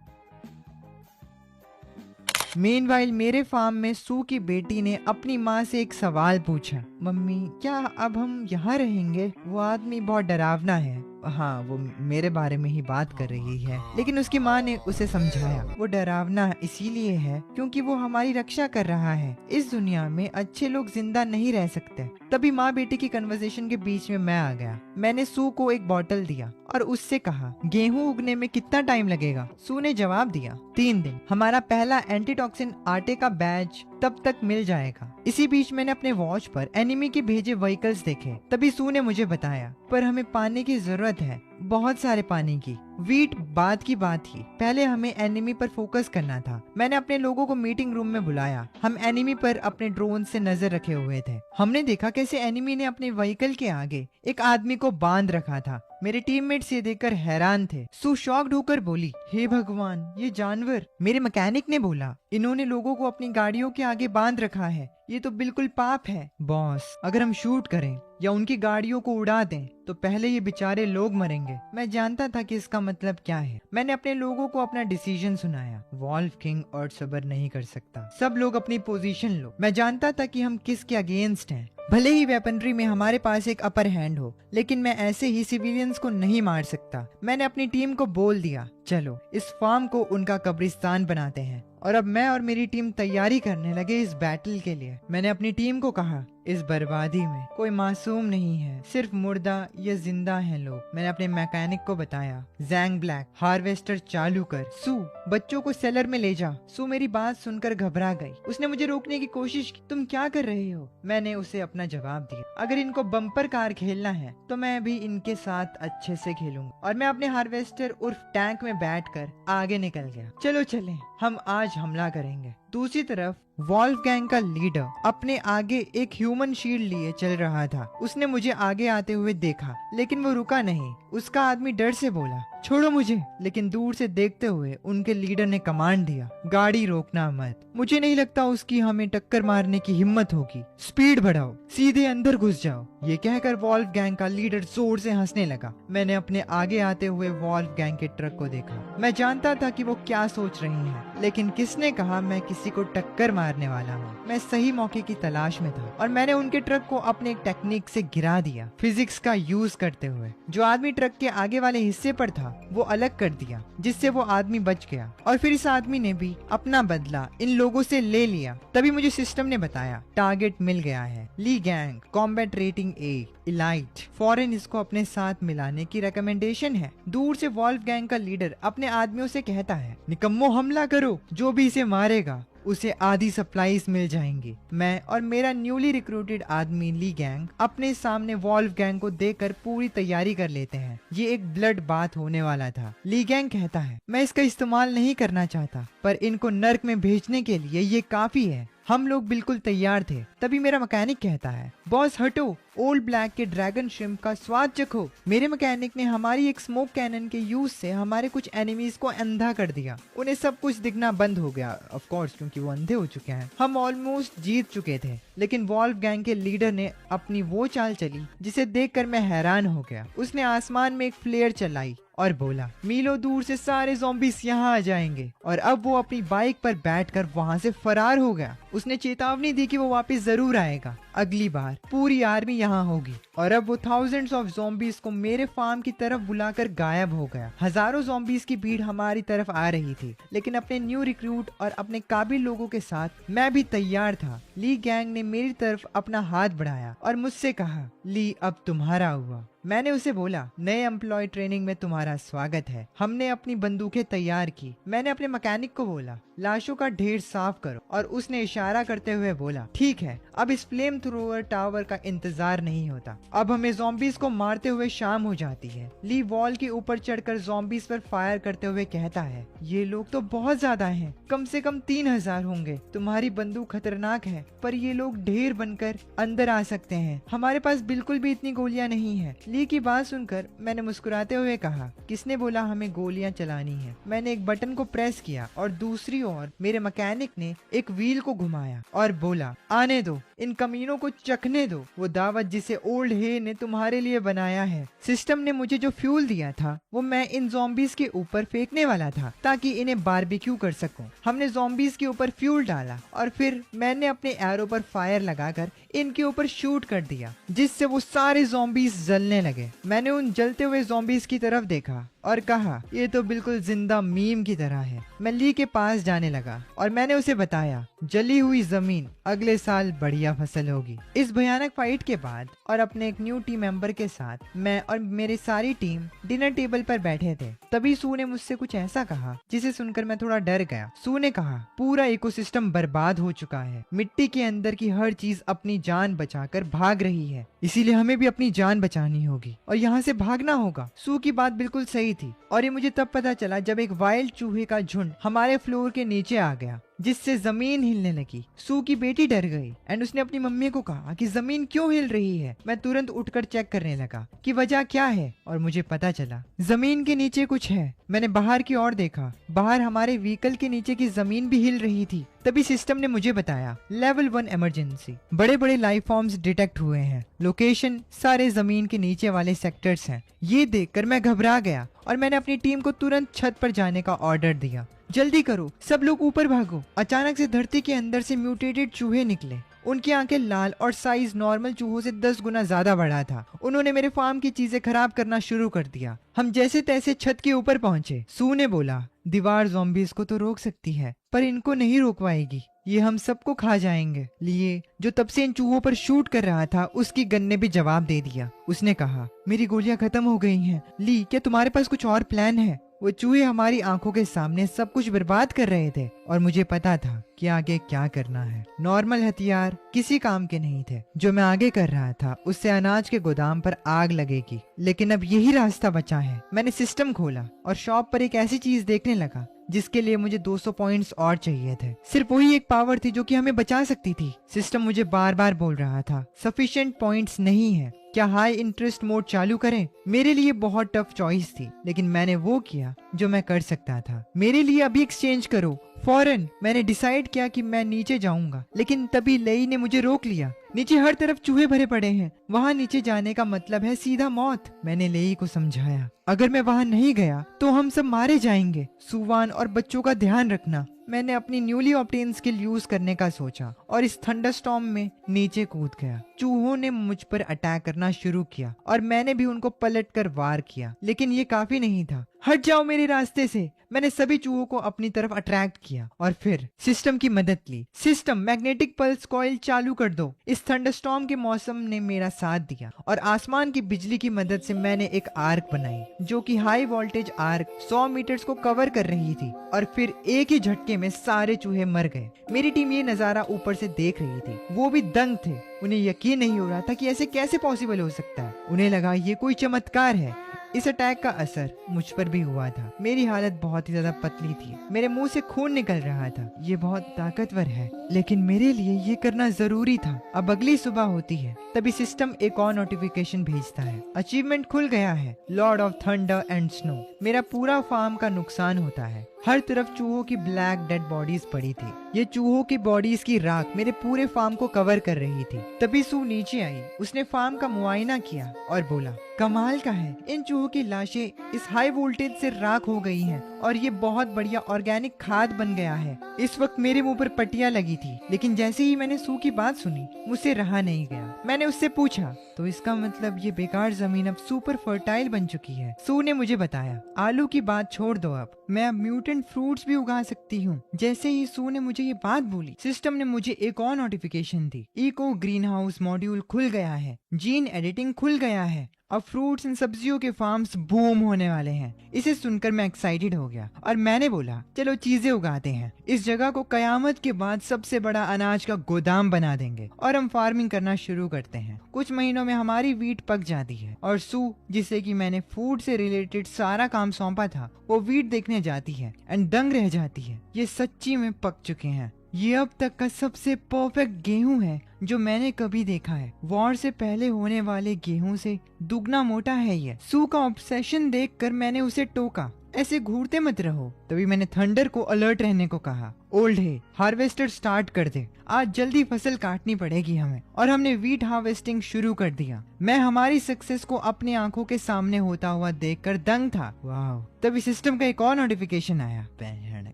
[SPEAKER 1] मीनवाइल मेरे फार्म में सू की बेटी ने अपनी माँ से एक सवाल पूछा, मम्मी क्या अब हम यहाँ रहेंगे? वो आदमी बहुत डरावना है। हाँ, वो मेरे बारे में ही बात कर रही है। लेकिन उसकी माँ ने उसे समझाया, वो डरावना इसीलिए है क्योंकि वो हमारी रक्षा कर रहा है। इस दुनिया में अच्छे लोग जिंदा नहीं रह सकते। तभी माँ बेटी की कन्वर्सेशन के बीच में मैं आ गया। मैंने सू को एक बॉटल दिया और उससे कहा, गेहूं उगने में कितना टाइम लगेगा? सू ने जवाब दिया, 3 दिन। हमारा पहला एंटीटॉक्सिन आटे का बैच तब तक मिल जाएगा। इसी बीच मैंने अपने वॉच पर एनिमी के भेजे व्हीकल्स देखे। तभी सू ने मुझे बताया, पर हमें पानी की जरूरत है। बहुत सारे पानी की। वीट बात की बात थी, पहले हमें एनिमी पर फोकस करना था। मैंने अपने लोगों को मीटिंग रूम में बुलाया। हम एनिमी पर अपने ड्रोन से नजर रखे हुए थे। हमने देखा कैसे एनिमी ने अपने व्हीकल के आगे एक आदमी को बांध रखा था। मेरे टीममेट्स ये देखकर हैरान थे। सू शॉक्ड होकर बोली, हे भगवान, ये जानवर। मेरे मैकेनिक ने बोला, इन्होंने लोगों को अपनी गाड़ियों के आगे बांध रखा है, ये तो बिल्कुल पाप है। बॉस, अगर हम शूट करें या उनकी गाड़ियों को उड़ा दें तो पहले ये बेचारे लोग मरेंगे। मैं जानता था कि इसका मतलब क्या है। मैंने अपने लोगों को अपना डिसीजन सुनाया। वॉल्फ किंग और सबर नहीं कर सकता। सब लोग अपनी पोजीशन लो। मैं जानता था कि हम किसके अगेंस्ट हैं। भले ही वेपनरी में हमारे पास एक अपर हैंड हो, लेकिन मैं ऐसे ही सिविलियंस को नहीं मार सकता। मैंने अपनी टीम को बोल दिया, चलो इस फार्म को उनका कब्रिस्तान बनाते हैं। और अब मैं और मेरी टीम तैयारी करने लगे इस बैटल के लिए। मैंने अपनी टीम को कहा, इस बर्बादी में कोई मासूम नहीं है, सिर्फ मुर्दा या जिंदा हैं लोग। मैंने अपने मैकेनिक को बताया, जैंग ब्लैक, हार्वेस्टर चालू कर। सू, बच्चों को सेलर में ले जा। सू मेरी बात सुनकर घबरा गई। उसने मुझे रोकने की कोशिश की। तुम क्या कर रहे हो? मैंने उसे अपना जवाब दिया, अगर इनको बम्पर कार खेलना है तो मैं भी इनके साथ अच्छे से खेलूंगा। और मैं अपने हार्वेस्टर उर्फ टैंक में बैठकर आगे निकल गया। चलो चलें, हम आज हमला करेंगे। दूसरी तरफ वॉल्फ गैंग का लीडर अपने आगे एक ह्यूमन शील्ड लिए चल रहा था। उसने मुझे आगे आते हुए देखा, लेकिन वो रुका नहीं। उसका आदमी डर से बोला, छोड़ो मुझे। लेकिन दूर से देखते हुए उनके लीडर ने कमांड दिया, गाड़ी रोकना मत। मुझे नहीं लगता उसकी हमें टक्कर मारने की हिम्मत होगी। स्पीड बढ़ाओ, सीधे अंदर घुस जाओ। ये कहकर वॉल्फ गैंग का लीडर जोर से हंसने लगा। मैंने अपने आगे आते हुए वॉल्फ गैंग के ट्रक को देखा। मैं जानता था कि वो क्या सोच रही है, लेकिन किसने कहा मैं किसी को टक्कर मारने वाला हूँ। मैं सही मौके की तलाश में था और मैंने उनके ट्रक को अपने एक टेक्निक से गिरा दिया, फिजिक्स का यूज करते हुए। जो आदमी ट्रक के आगे वाले हिस्से पर था वो अलग कर दिया, जिससे वो आदमी बच गया। और फिर इस आदमी ने भी अपना बदला इन लोगों से ले लिया। तभी मुझे सिस्टम ने बताया, टारगेट मिल गया है, ली गैंग, कॉम्बैट रेटिंग ए, इलाइट। फॉरेन इसको अपने साथ मिलाने की रिकमेंडेशन है। दूर से वॉल्फ गैंग का लीडर अपने आदमियों से कहता है, निकम्मो हमला करो, जो भी इसे मारेगा उसे आधी सप्लाईज मिल जाएंगी। मैं और मेरा न्यूली रिक्रूटेड आदमी ली गैंग अपने सामने वॉल्फ गैंग को देखकर पूरी तैयारी कर लेते हैं। ये एक ब्लड बात होने वाला था। ली गैंग कहता है, मैं इसका इस्तेमाल नहीं करना चाहता, पर इनको नर्क में भेजने के लिए ये काफी है। हम लोग बिल्कुल तैयार थे। तभी मेरा मैकेनिक कहता है, बॉस हटो, ओल्ड ब्लैक के ड्रैगन श्रिम्प का स्वाद चखो। मेरे मैकेनिक ने हमारी एक स्मोक कैनन के यूज से हमारे कुछ एनिमीज को अंधा कर दिया। उन्हें सब कुछ दिखना बंद हो गया, ऑफ कोर्स, क्योंकि वो अंधे हो चुके हैं। हम ऑलमोस्ट जीत चुके थे, लेकिन वॉल्फ गैंग के लीडर ने अपनी वो चाल चली जिसे देखकर मैं हैरान हो गया। उसने आसमान में एक फ्लेयर चलाई और बोला, मीलों दूर से सारे ज़ॉम्बीज़ यहाँ आ जाएंगे। और अब वो अपनी बाइक पर बैठकर वहाँ से फरार हो गया। उसने चेतावनी दी कि वो वापस जरूर आएगा, अगली बार पूरी आर्मी यहाँ होगी। और अब वो थाउजेंड्स ऑफ ज़ॉम्बीज़ को मेरे फार्म की तरफ बुलाकर गायब हो गया। हजारों ज़ॉम्बीज़ की भीड़ हमारी तरफ आ रही थी, लेकिन अपने न्यू रिक्रूट और अपने काबिल लोगों के साथ मैं भी तैयार था। ली गैंग ने मेरी तरफ अपना हाथ बढ़ाया और मुझसे कहा, ली अब तुम्हारा हुआ। मैंने उसे बोला, नए एम्प्लॉय ट्रेनिंग में तुम्हारा स्वागत है। हमने अपनी बंदूकें तैयार की। मैंने अपने मैकेनिक को बोला, लाशों का ढेर साफ करो। और उसने इशारा करते हुए बोला, ठीक है। अब इस फ्लेम थ्रोअर टावर का इंतजार नहीं होता। अब हमें ज़ॉम्बीज़ को मारते हुए शाम हो जाती है। ली वॉल के ऊपर चढ़कर ज़ॉम्बीज़ पर फायर करते हुए कहता है, ये लोग तो बहुत ज्यादा हैं, कम से कम 3000 होंगे। तुम्हारी बंदूक खतरनाक है, पर ये लोग ढेर बनकर अंदर आ सकते हैं। हमारे पास बिल्कुल भी इतनी गोलियां नहीं है। ली की बात सुनकर मैंने मुस्कुराते हुए कहा, किसने बोला हमें गोलियां चलानी है? मैंने एक बटन को प्रेस किया और दूसरी ओर मेरे मैकेनिक ने एक व्हील को घुमाया और बोला, आने दो, इन कमीनों को चखने दो वो दावत जिसे ओल्ड हे ने तुम्हारे लिए बनाया है। सिस्टम ने मुझे जो फ्यूल दिया था वो मैं इन ज़ॉम्बीज़ के ऊपर फेंकने वाला था ताकि इन्हें बारबेक्यू कर सकूं। हमने ज़ॉम्बीज़ के ऊपर फ्यूल डाला और फिर मैंने अपने एरो पर फायर लगाकर इनके ऊपर शूट कर दिया, जिससे वो सारे ज़ॉम्बीज़ जलने लगे। मैंने उन जलते हुए ज़ॉम्बीज़ की तरफ देखा और कहा, ये तो बिल्कुल जिंदा मीम की तरह है। मैं ली के पास जाने लगा और मैंने उसे बताया, जली हुई जमीन, अगले साल बढ़िया फसल होगी। इस भयानक फाइट के बाद और अपने एक न्यू टीम मेंबर के साथ मैं और मेरी सारी टीम डिनर टेबल पर बैठे थे। तभी सू ने मुझसे कुछ ऐसा कहा जिसे सुनकर मैं थोड़ा डर गया। सू ने कहा, पूरा इकोसिस्टम बर्बाद हो चुका है, मिट्टी के अंदर की हर चीज अपनी जान बचाकर भाग रही है, इसीलिए हमें भी अपनी जान बचानी होगी और यहाँ से भागना होगा। सू की बात बिल्कुल सही थी और ये मुझे तब पता चला जब एक वाइल्ड चूहे का झुंड हमारे फ्लोर के नीचे आ गया, जिससे जमीन हिलने लगी। सू की बेटी डर गई एंड उसने अपनी मम्मी को कहा कि जमीन क्यों हिल रही है। मैं तुरंत उठकर चेक करने लगा कि वजह क्या है और मुझे पता चला जमीन के नीचे कुछ है। मैंने बाहर की ओर देखा, बाहर हमारे व्हीकल के नीचे की जमीन भी हिल रही थी। तभी सिस्टम ने मुझे बताया, लेवल 1 इमरजेंसी, बड़े बड़े लाइफ फॉर्म्स डिटेक्ट हुए हैं, लोकेशन सारे जमीन के नीचे वाले सेक्टर्स हैं। ये देखकर मैं घबरा गया और मैंने अपनी टीम को तुरंत छत पर जाने का ऑर्डर दिया। जल्दी करो, सब लोग ऊपर भागो। अचानक से धरती के अंदर से म्यूटेटेड चूहे निकले। उनकी आंखें लाल और साइज नॉर्मल चूहों से 10 गुना ज्यादा बड़ा था। उन्होंने मेरे फार्म की चीजें खराब करना शुरू कर दिया। हम जैसे तैसे छत के ऊपर पहुंचे। सू ने बोला, दीवार ज़ॉम्बीज़ को तो रोक सकती है पर इनको नहीं रोक पाएगी, ये हम सबको खा जाएंगे। लिए जो तब से इन चूहों पर शूट कर रहा था, उसकी गन ने भी जवाब दे दिया। उसने कहा, मेरी गोलियां खत्म हो गई हैं। ली, क्या तुम्हारे पास कुछ और प्लान है? वो चूहे हमारी आंखों के सामने सब कुछ बर्बाद कर रहे थे और मुझे पता था कि आगे क्या करना है। नॉर्मल हथियार किसी काम के नहीं थे। जो मैं आगे कर रहा था उससे अनाज के गोदाम पर आग लगेगी, लेकिन अब यही रास्ता बचा है। मैंने सिस्टम खोला और शॉप पर एक ऐसी चीज देखने लगा जिसके लिए मुझे 200 पॉइंट्स और चाहिए थे। सिर्फ वही एक पावर थी जो कि हमें बचा सकती थी। सिस्टम मुझे बार बार बोल रहा था, सफिशिएंट पॉइंट्स नहीं है, क्या हाई इंटरेस्ट मोड चालू करें? मेरे लिए बहुत टफ चॉइस थी, लेकिन मैंने वो किया जो मैं कर सकता था। मेरे लिए अभी एक्सचेंज करो फौरन। मैंने डिसाइड किया कि मैं नीचे जाऊंगा, लेकिन तभी लेई ने मुझे रोक लिया। नीचे हर तरफ चूहे भरे पड़े हैं, वहाँ नीचे जाने का मतलब है सीधा मौत। मैंने लेई को समझाया, अगर मैं वहाँ नहीं गया तो हम सब मारे जाएंगे। सुवान और बच्चों का ध्यान रखना। मैंने अपनी न्यूली ऑब्टेन स्किल यूज करने का सोचा और इस थंडरस्टॉर्म में नीचे कूद गया। चूहों ने मुझ पर अटैक करना शुरू किया और मैंने भी उनको पलटकर वार किया, लेकिन ये काफी नहीं था। हट जाओ मेरे रास्ते से। मैंने सभी चूहों को अपनी तरफ अट्रैक्ट किया और फिर सिस्टम की मदद ली। सिस्टम, मैग्नेटिक पल्स कॉइल चालू कर दो। इस थंडरस्टॉर्म के मौसम ने मेरा साथ दिया और आसमान की बिजली की मदद से मैंने एक आर्क बनाई जो कि हाई वोल्टेज आर्क 100 मीटर्स को कवर कर रही थी और फिर एक ही झटके में सारे चूहे मर गए। मेरी टीम ये नजारा ऊपर से देख रही थी, वो भी दंग थे। उन्हें यकीन नहीं हो रहा था कि ऐसे कैसे पॉसिबल हो सकता है। उन्हें लगा ये कोई चमत्कार है। इस अटैक का असर मुझ पर भी हुआ था। मेरी हालत बहुत ही ज्यादा पतली थी, मेरे मुंह से खून निकल रहा था। ये बहुत ताकतवर है, लेकिन मेरे लिए ये करना जरूरी था। अब अगली सुबह होती है, तभी सिस्टम एक और नोटिफिकेशन भेजता है, अचीवमेंट खुल गया है, Lord of thunder and snow. मेरा पूरा फार्म का नुकसान होता है। हर तरफ चूहों की ब्लैक डेड बॉडीज पड़ी थी। ये चूहों की बॉडीज की राख मेरे पूरे फार्म को कवर कर रही थी। तभी सू नीचे आई। उसने फार्म का मुआयना किया और बोला, कमाल का है, इन चूहों की लाशें इस हाई वोल्टेज से राख हो गई हैं और ये बहुत बढ़िया ऑर्गेनिक खाद बन गया है। इस वक्त मेरे मुंह पर पट्टियां लगी थी, लेकिन जैसे ही मैंने सू की बात सुनी मुझसे रहा नहीं गया। मैंने उससे पूछा, तो इसका मतलब ये बेकार जमीन अब सुपर फर्टाइल बन चुकी है? सू ने मुझे बताया, आलू की बात छोड़ दो, अब मैं म्यूटेंट फ्रूट्स भी उगा सकती हूँ। जैसे ही सू ने मुझे ये बात बोली, सिस्टम ने मुझे एक और नोटिफिकेशन दी, इको ग्रीन हाउस मॉड्यूल खुल गया है, जीन एडिटिंग खुल गया है, अब फ्रूट्स एंड सब्जियों के फार्म्स बूम होने वाले हैं। इसे सुनकर मैं एक्साइटेड हो गया और मैंने बोला, चलो चीजें उगाते हैं। इस जगह को कयामत के बाद सबसे बड़ा अनाज का गोदाम बना देंगे और हम फार्मिंग करना शुरू करते हैं। कुछ महीनों में हमारी वीट पक जाती है और सू, जिसे कि मैंने फूड से रिलेटेड सारा काम सौंपा था, वो वीट देखने जाती है एंड दंग रह जाती है। ये सच्ची में पक चुके हैं। ये अब तक का सबसे परफेक्ट गेहूं है जो मैंने कभी देखा है। वॉर से पहले होने वाले गेहूं से दुगना मोटा है ये। सू का ऑब्सेशन देखकर मैंने उसे टोका, ऐसे घूरते मत रहो। तभी मैंने थंडर को अलर्ट रहने को कहा, ओल्ड है, हार्वेस्टर स्टार्ट कर दे, आज जल्दी फसल काटनी पड़ेगी हमें। और हमने वीट हार्वेस्टिंग शुरू कर दिया। मैं हमारी सक्सेस को अपनी आंखों के सामने होता हुआ देखकर दंग था। वाह! तभी सिस्टम का एक और नोटिफिकेशन आया,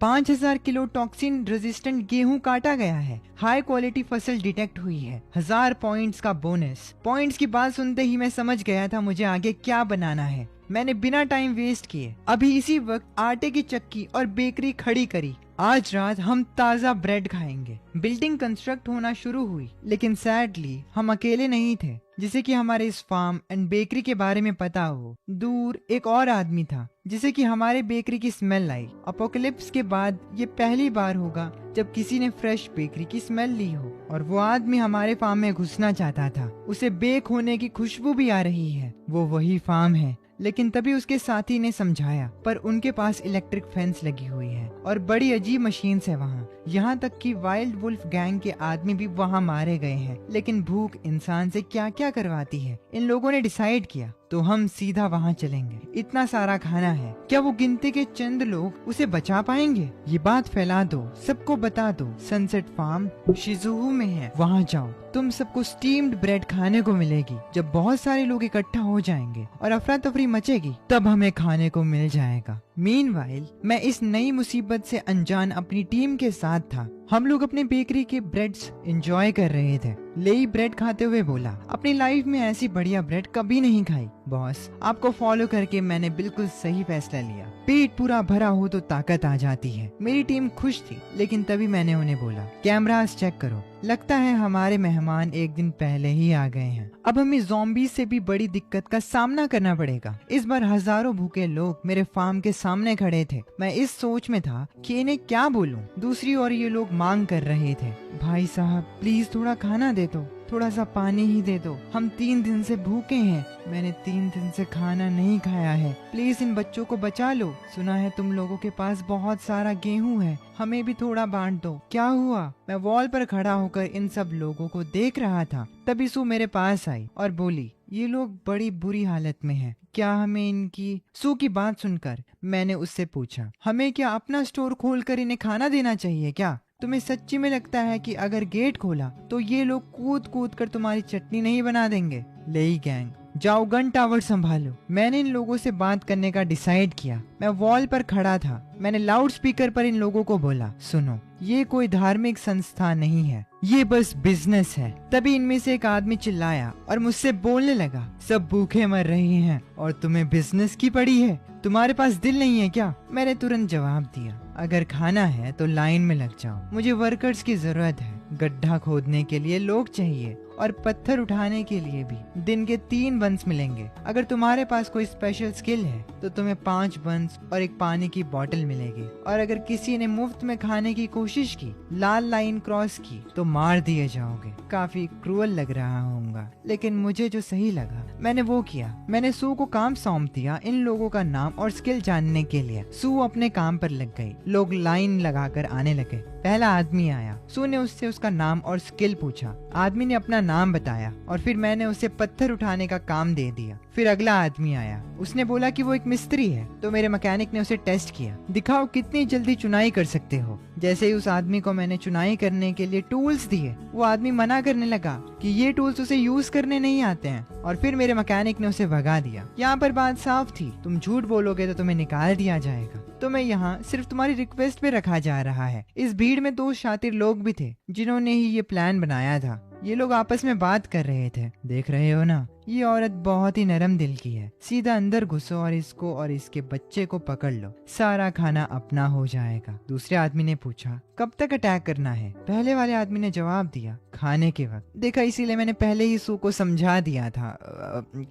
[SPEAKER 1] 5000 किलो टॉक्सिन रेजिस्टेंट गेहूं काटा गया है, हाई क्वालिटी फसल डिटेक्ट हुई है, 1000 पॉइंट्स का बोनस। पॉइंट्स की बात सुनते ही मैं समझ गया था मुझे आगे क्या बनाना है। मैंने बिना टाइम वेस्ट किए अभी इसी वक्त आटे की चक्की और बेकरी खड़ी करी। आज रात हम ताज़ा ब्रेड खाएंगे। बिल्डिंग कंस्ट्रक्ट होना शुरू हुई, लेकिन सैडली हम अकेले नहीं थे जिसे कि हमारे इस फार्म एंड बेकरी के बारे में पता हो। दूर एक और आदमी था जिसे कि हमारे बेकरी की स्मेल आई। अपोकलिप्स के बाद ये पहली बार होगा जब किसी ने फ्रेश बेकरी की स्मेल ली हो, और वो आदमी हमारे फार्म में घुसना चाहता था। उसे बेक होने की खुशबू भी आ रही है। वो वही फार्म है, लेकिन तभी उसके साथी ने समझाया, पर उनके पास इलेक्ट्रिक फेंस लगी हुई है और बड़ी अजीब मशीन्स है वहाँ। यहाँ तक कि वाइल्ड वुल्फ गैंग के आदमी भी वहाँ मारे गए हैं। लेकिन भूख इंसान से क्या क्या करवाती है। इन लोगों ने डिसाइड किया तो हम सीधा वहाँ चलेंगे। इतना सारा खाना है, क्या वो गिनती के चंद लोग उसे बचा पाएंगे? ये बात फैला दो, सबको बता दो, सनसेट फार्म शिजुहू में है, वहाँ जाओ। तुम सबको स्टीम्ड ब्रेड खाने को मिलेगी। जब बहुत सारे लोग इकट्ठा हो जाएंगे और अफरा तफरी मचेगी, तब हमें खाने को मिल जाएगा। मीनवाइल मैं इस नई मुसीबत से अनजान अपनी टीम के साथ था। हम लोग अपने बेकरी के ब्रेड्स एंजॉय कर रहे थे। लेई ब्रेड खाते हुए बोला, अपनी लाइफ में ऐसी बढ़िया ब्रेड कभी नहीं खाई। बॉस, आपको फॉलो करके मैंने बिल्कुल सही फैसला लिया। पेट पूरा भरा हो तो ताकत आ जाती है। मेरी टीम खुश थी, लेकिन तभी मैंने उन्हें बोला, कैमरास चेक करो। लगता है हमारे मेहमान एक दिन पहले ही आ गए हैं। अब हमें ज़ॉम्बी से भी बड़ी दिक्कत का सामना करना पड़ेगा। इस बार हजारों भूखे लोग मेरे फार्म के सामने खड़े थे। मैं इस सोच में था कि इन्हें क्या बोलूं। दूसरी ओर ये लोग मांग कर रहे थे, भाई साहब प्लीज थोड़ा खाना दे दो, थोड़ा सा पानी ही दे दो। हम 3 दिन से भूखे हैं। मैंने 3 दिन से खाना नहीं खाया है। प्लीज इन बच्चों को बचा लो। सुना है तुम लोगों के पास बहुत सारा गेहूं है, हमें भी थोड़ा बांट दो। क्या हुआ? मैं वॉल पर खड़ा होकर इन सब लोगों को देख रहा था। तभी सू मेरे पास आई और बोली, ये लोग बड़ी बुरी हालत में हैं। क्या हमें इनकी? सू की बात सुनकर मैंने उससे पूछा, हमें क्या अपना स्टोर खोलकर इन्हें खाना देना चाहिए क्या? तुम्हें सच्ची में लगता है कि अगर गेट खोला तो ये लोग कूद कूद कर तुम्हारी चटनी नहीं बना देंगे? लेई गैंग, जाओ गन टावर संभालो। मैंने इन लोगों से बात करने का डिसाइड किया। मैं वॉल पर खड़ा था। मैंने लाउड स्पीकर पर इन लोगों को बोला, सुनो, ये कोई धार्मिक संस्था नहीं है, ये बस बिजनेस है। तभी इनमें से एक आदमी चिल्लाया और मुझसे बोलने लगा, सब भूखे मर रहे हैं और तुम्हें बिजनेस की पड़ी है? तुम्हारे पास दिल नहीं है क्या? मैंने तुरंत जवाब दिया, अगर खाना है तो लाइन में लग जाओ। मुझे वर्कर्स की जरूरत है। गड्ढा खोदने के लिए लोग चाहिए और पत्थर उठाने के लिए भी। दिन के 3 बंस मिलेंगे। अगर तुम्हारे पास कोई स्पेशल स्किल है तो तुम्हें 5 बंस और एक पानी की बोतल मिलेगी। और अगर किसी ने मुफ्त में खाने की कोशिश की, लाल लाइन क्रॉस की, तो मार दिए जाओगे। काफी क्रूअल लग रहा होगा, लेकिन मुझे जो सही लगा मैंने वो किया। मैंने सू को काम सौंप दिया इन लोगों का नाम और स्किल जानने के लिए। सू अपने काम पर लग गई। लोग लाइन लगाकर आने लगे। पहला आदमी आया। सू ने उससे उसका नाम और स्किल पूछा। आदमी ने अपना नाम बताया और फिर मैंने उसे पत्थर उठाने का काम दे दिया। फिर अगला आदमी आया। उसने बोला कि वो एक मिस्त्री है, तो मेरे मैकेनिक ने उसे टेस्ट किया। दिखाओ कितनी जल्दी चुनाई कर सकते हो। जैसे ही उस आदमी को मैंने चुनाई करने के लिए टूल्स दिए, वो आदमी मना करने लगा कि ये टूल्स उसे यूज करने नहीं आते हैं, और फिर मेरे मैकेनिक ने उसे भगा दिया। यहाँ पर बात साफ थी, तुम झूठ बोलोगे तो तुम्हें निकाल दिया जाएगा। तो मैं यहाँ सिर्फ तुम्हारी रिक्वेस्ट पे रखा जा रहा है। इस भीड़ में 2 शातिर लोग भी थे जिन्होंने ही ये प्लान बनाया था। ये लोग आपस में बात कर रहे थे। देख रहे हो ना, ये औरत बहुत ही नरम दिल की है। सीधा अंदर घुसो और इसको और इसके बच्चे को पकड़ लो, सारा खाना अपना हो जाएगा। दूसरे आदमी ने पूछा, कब तक अटैक करना है? पहले वाले आदमी ने जवाब दिया, खाने के वक्त। देखा, इसीलिए मैंने पहले ही सू को समझा दिया था।